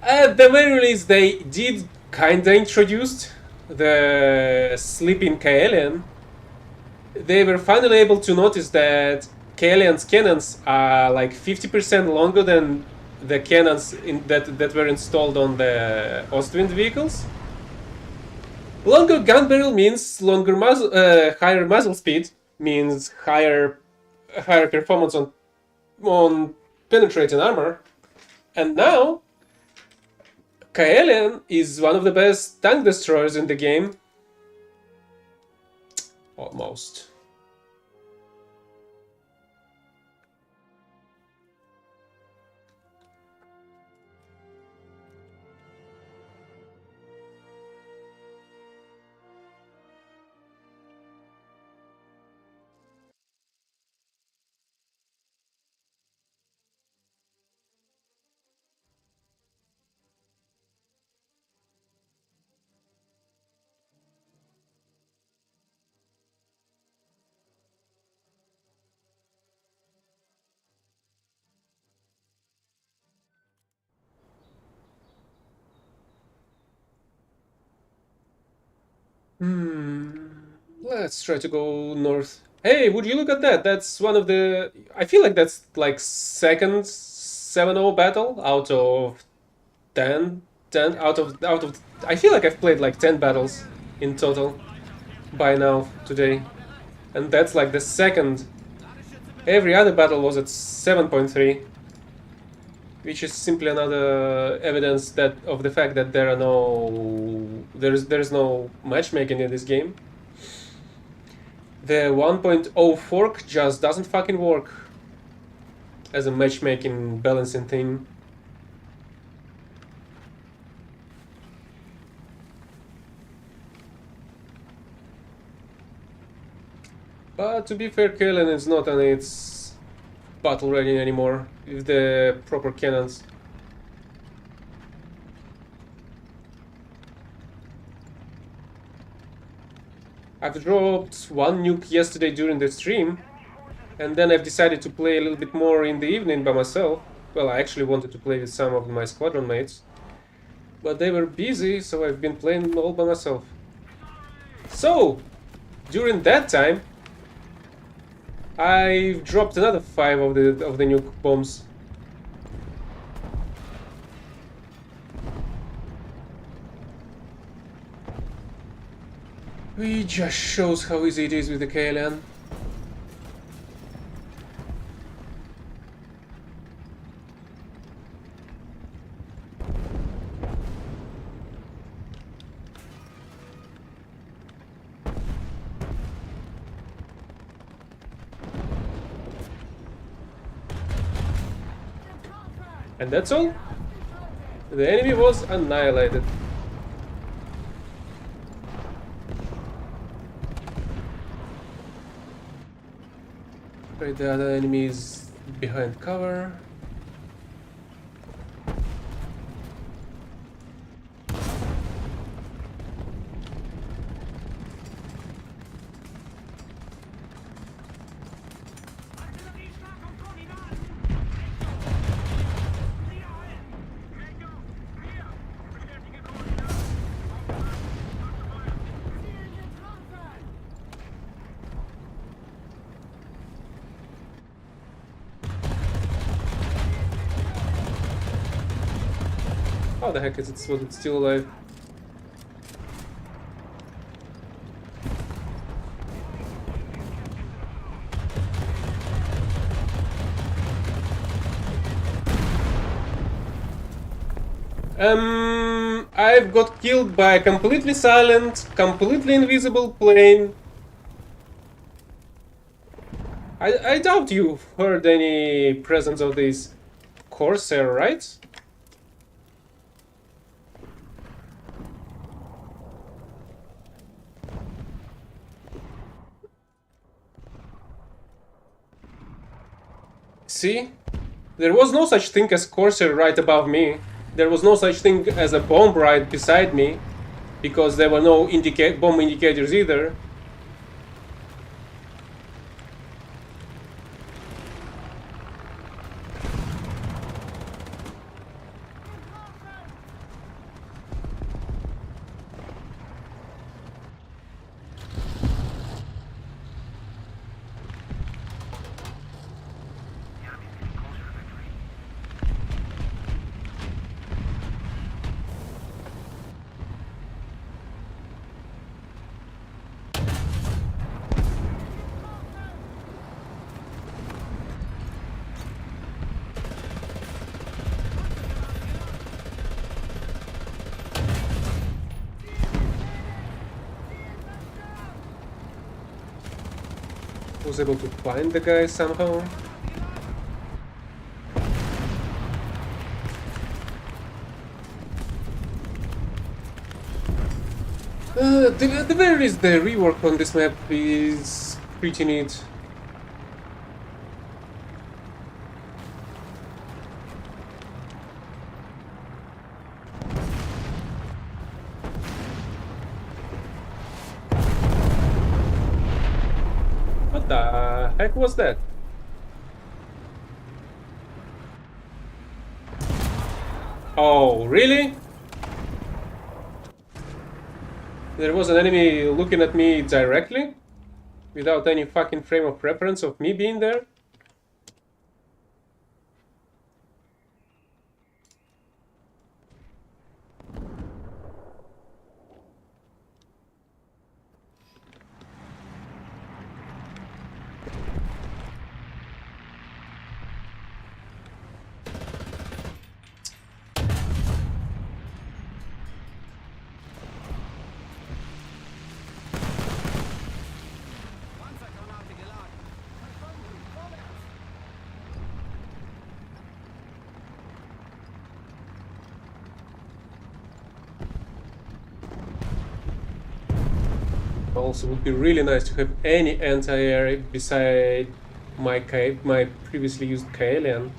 At the very least, they did kinda introduced the sleeping Kaelian. They were finally able to notice that Kaelian's cannons are like 50% longer than the cannons that were installed on the Ostwind vehicles. Longer gun barrel means higher muzzle speed, means higher performance on penetrating armor. And now, Kaelian is one of the best tank destroyers in the game. Almost. Let's try to go north. Hey, would you look at that? That's one of the... I feel like that's like second 7-0 battle out of 10. Out of... I feel like I've played like 10 battles in total by now, today. And that's like the second Every other battle was at 7.3, which is simply another evidence that of the fact that there's no matchmaking in this game. The 1.0 fork just doesn't fucking work as a matchmaking balancing thing. But to be fair, Kalen is not on its battle ready anymore with the proper cannons. I've dropped one nuke yesterday during the stream, and then I've decided to play a little bit more in the evening by myself. Well, I actually wanted to play with some of my squadron mates, but they were busy, so I've been playing all by myself. So, during that time, I've dropped another 5 of the nuke bombs. Which just shows how easy it is with the KLN. And that's all? The enemy was annihilated. Right, the other enemy is behind cover. How the heck is it? Was it still alive? I've got killed by a completely silent, completely invisible plane. I doubt you've heard any presence of this Corsair, right? See? There was no such thing as Corsair right above me. There was no such thing as a bomb right beside me, because there were no bomb indicators either. Was able to find the guy somehow. At the very least, the rework on this map is pretty neat. What the heck was that? Oh, really? There was an enemy looking at me directly? Without any fucking frame of reference of me being there? Also, would be really nice to have any anti-air beside my previously used Kaelian.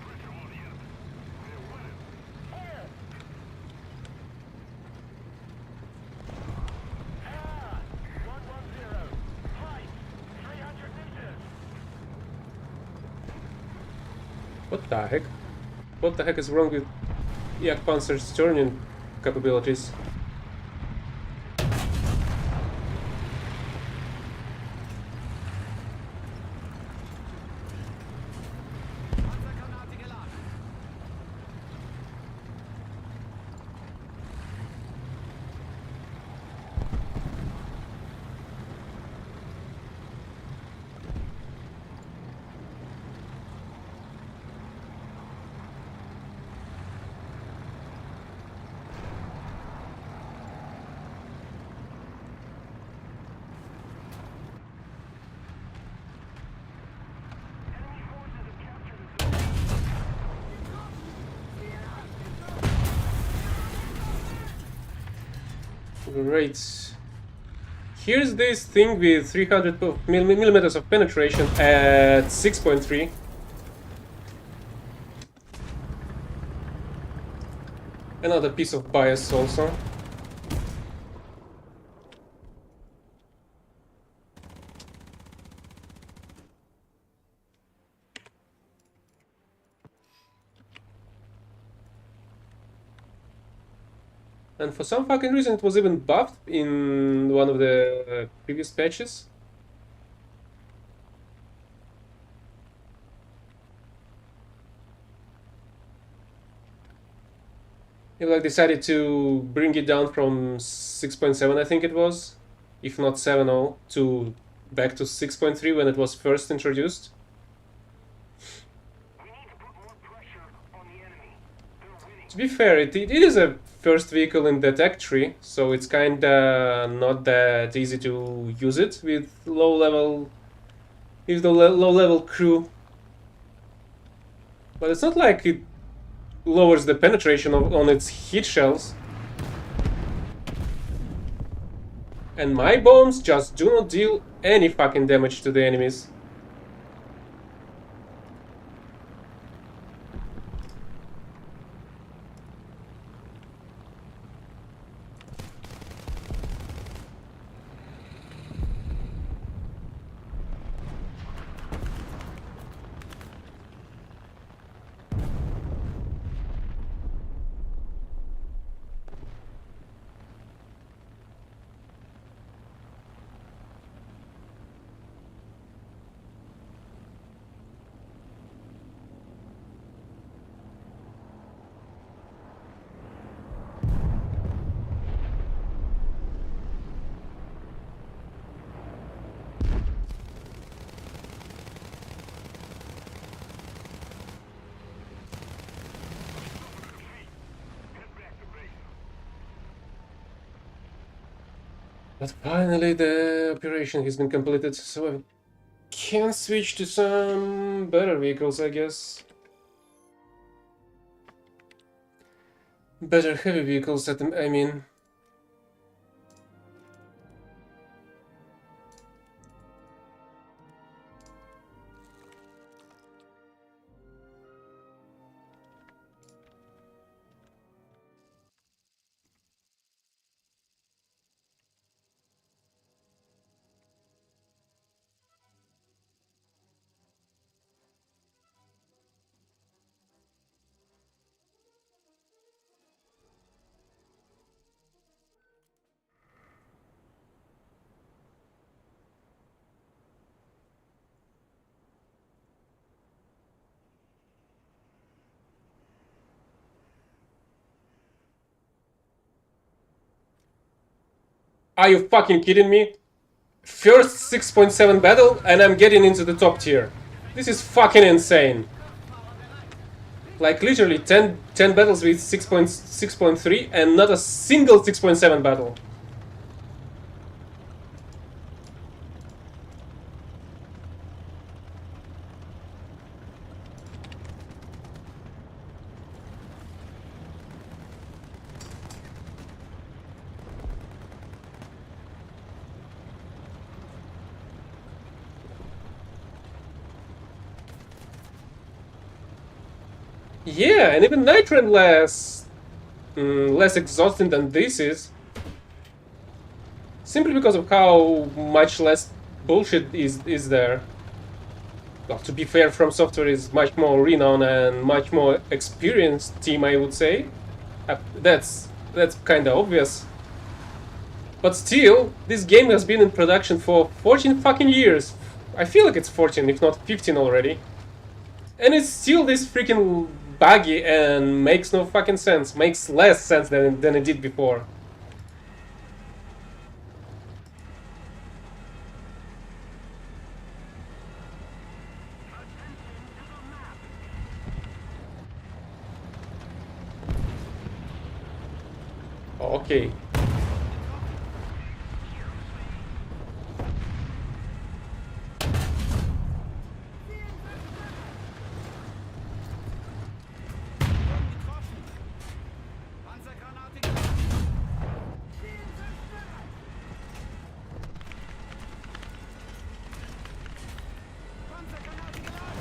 What the heck? What the heck is wrong with Jagdpanzer's turning capabilities? Panzergranate geladen. Great. Here's this thing with 300 millimeters of penetration at 6.3. Another piece of bias also. And for some fucking reason it was even buffed in one of the previous patches. They like decided to bring it down from 6.7, I think it was, if not 7.0, to back to 6.3 when it was first introduced. We need to put more pressure on the enemy. They're winning. To be fair, it is a first vehicle in the tech tree, so it's kinda not that easy to use it with the low level crew. But it's not like it lowers the penetration on its heat shells. And my bombs just do not deal any fucking damage to the enemies. But finally the operation has been completed, so I can switch to some better vehicles, I guess. Better heavy vehicles, I mean. Are you fucking kidding me? First 6.7 battle and I'm getting into the top tier. This is fucking insane. Like literally 10 battles with 6.3 and not a single 6.7 battle. Yeah, and even Nitrate less exhausting than this is. Simply because of how much less bullshit is there. Well, to be fair, From Software is much more renowned and much more experienced team, I would say. That's kind of obvious. But still, this game has been in production for 14 fucking years. I feel like it's 14, if not 15 already. And it's still this freaking buggy and makes no fucking sense. Makes less sense than it did before. Okay. Getroffen. Panzergranate geladen. Panzergranate geladen.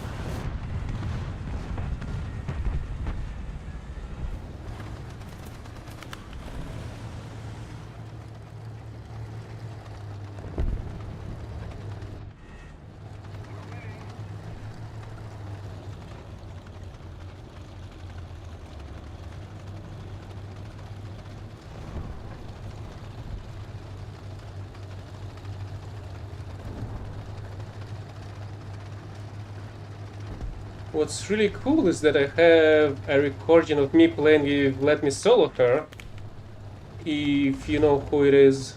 What's really cool is that I have a recording of me playing with Let Me Solo Her. If you know who it is.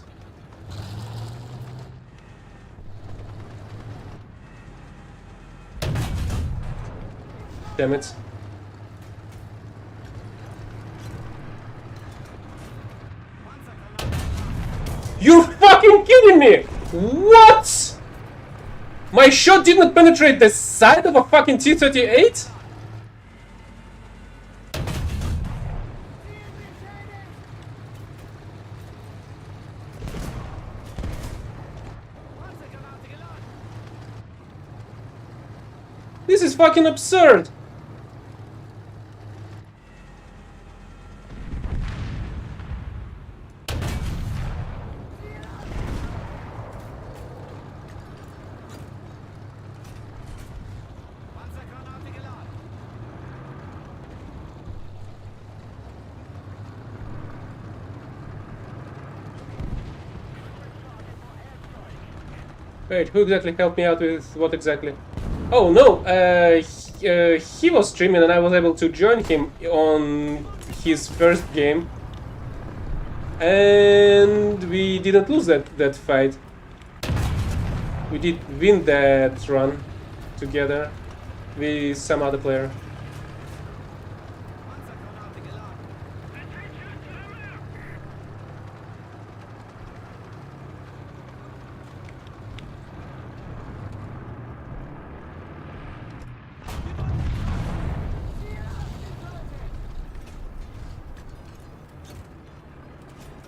Damn it. You're fucking kidding me! What? My shot didn't penetrate the side of a fucking T-38? Panzergranate geladen. This is fucking absurd! Panzergranate geladen. Wait, who exactly helped me out with what exactly? Oh no, he was streaming and I was able to join him on his first game. And we didn't lose that fight. We did win that run together with some other player. Panzergranate geladen.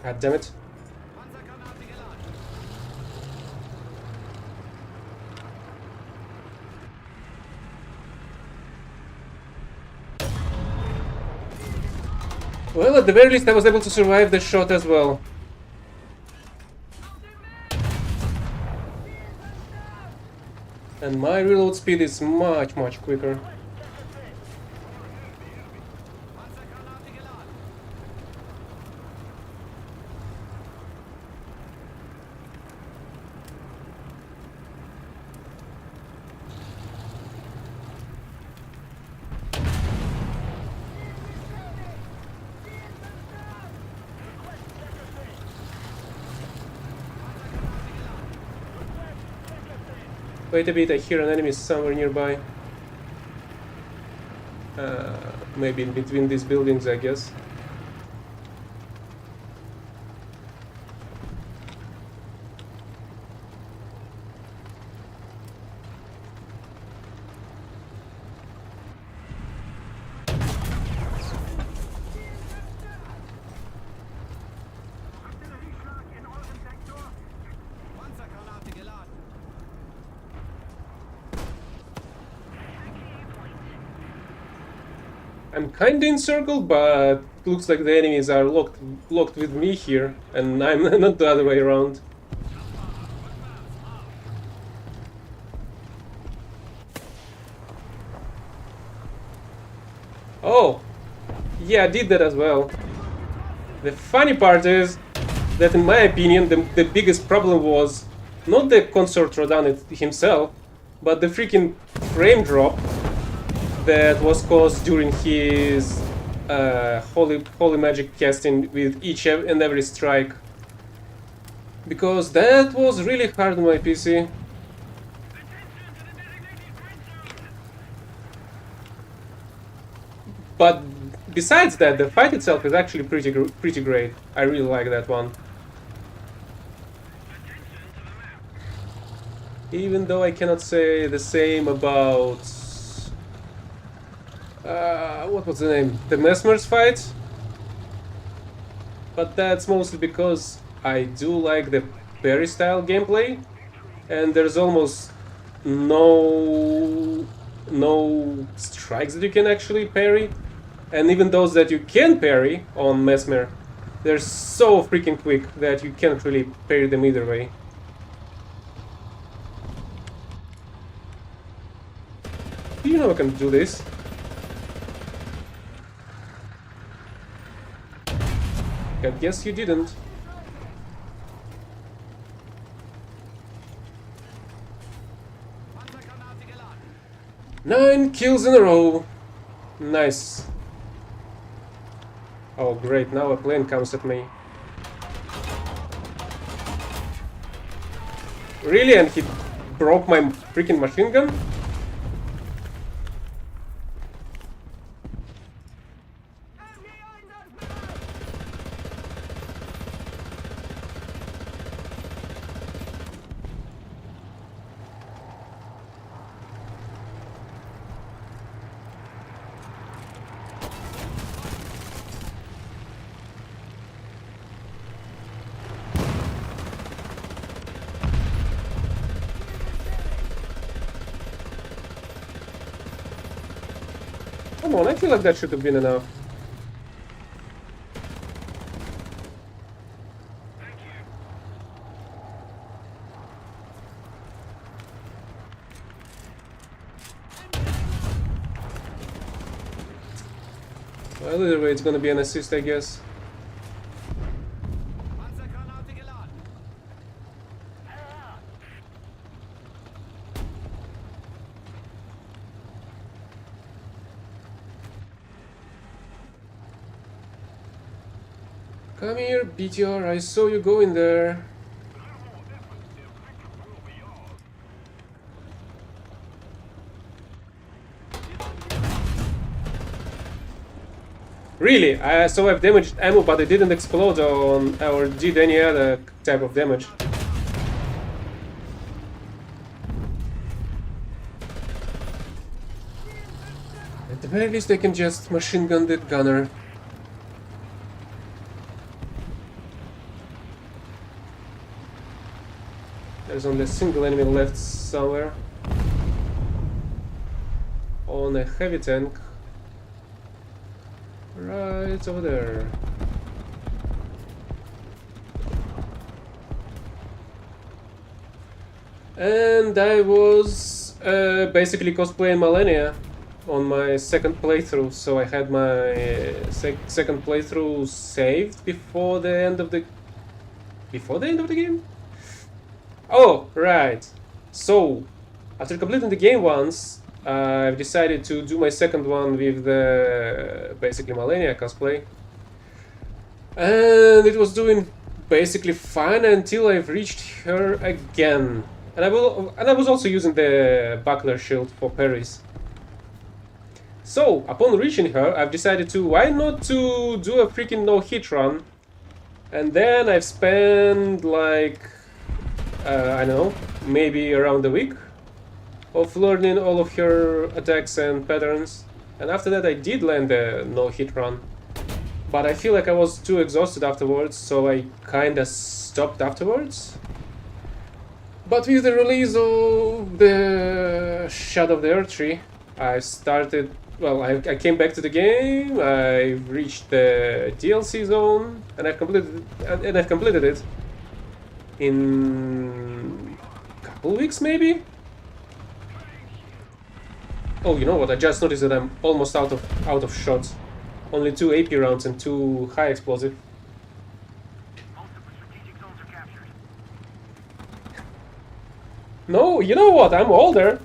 God damn it. Panzergranate geladen. Well, at the very least I was able to survive the shot as well. And my reload speed is much quicker. Panzergranate geladen. Wait a bit, I hear an enemy somewhere nearby. Maybe in between these buildings, I guess. Artillerieschlag in eurem Sektor. Panzergranate geladen. I'm kinda encircled, but looks like the enemies are locked with me here, and I'm not the other way around. Oh, yeah, I did that as well. The funny part is that, in my opinion, the biggest problem was not the consort Rodan himself, but the freaking frame drop that was caused during his holy magic casting with each and every strike. Because that was really hard on my PC. But besides that, the fight itself is actually pretty great. I really like that one. Even though I cannot say the same about what was the name? The Mesmer's fight. But that's mostly because I do like the parry style gameplay, and there's almost no strikes that you can actually parry, and even those that you can parry on Mesmer, they're so freaking quick that you can't really parry them either way. You know I can do this. I guess you didn't. Panzergranate geladen. 9 kills in a row. Nice. Oh great, now a plane comes at me. Really? And he broke my freaking machine gun? Come on, I feel like that should have been enough. Well, either way, it's gonna be an assist, I guess. Panzergranate geladen. Come here, BTR, I saw you go in there. Really? So I've damaged ammo, but it didn't explode on or did any other type of damage. At the very least, I can just machine gun the gunner. There's only a single enemy left somewhere. On a heavy tank. Right over there. And I was basically cosplaying Malenia on my second playthrough, so I had my second playthrough saved before the end of the game. Oh, right. So, after completing the game once, I've decided to do my second one with the basically Malenia cosplay. And it was doing basically fine until I've reached her again. And I was also using the buckler shield for parries. So, upon reaching her, I've decided to why not to do a freaking no-hit run. And then I've spent like I don't know, maybe around a week of learning all of her attacks and patterns, and after that I did land a no-hit run. But I feel like I was too exhausted afterwards, so I kinda stopped afterwards. But with the release of the Shadow of the Earth Tree, I started. Well, I came back to the game. I reached the DLC zone, and I've completed it in a couple weeks, maybe. Oh, you know what? I just noticed that I'm almost out of shots. Only 2 AP rounds and 2 high explosive. Most of the strategic zones are captured. No, you know what? I'm older.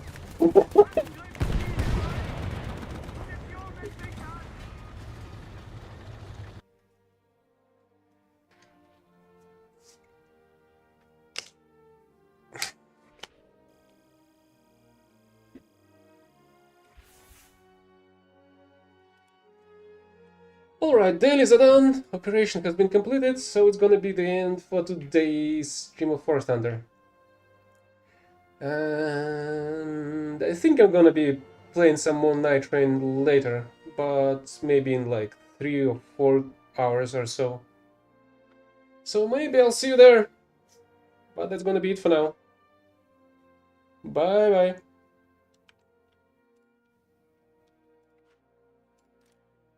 Alright, dailies are done. Operation has been completed, so it's gonna be the end for today's stream of Forest Thunder. And I think I'm gonna be playing some more Night Train later, but maybe in like 3 or 4 hours or so. So maybe I'll see you there. But that's gonna be it for now. Bye bye.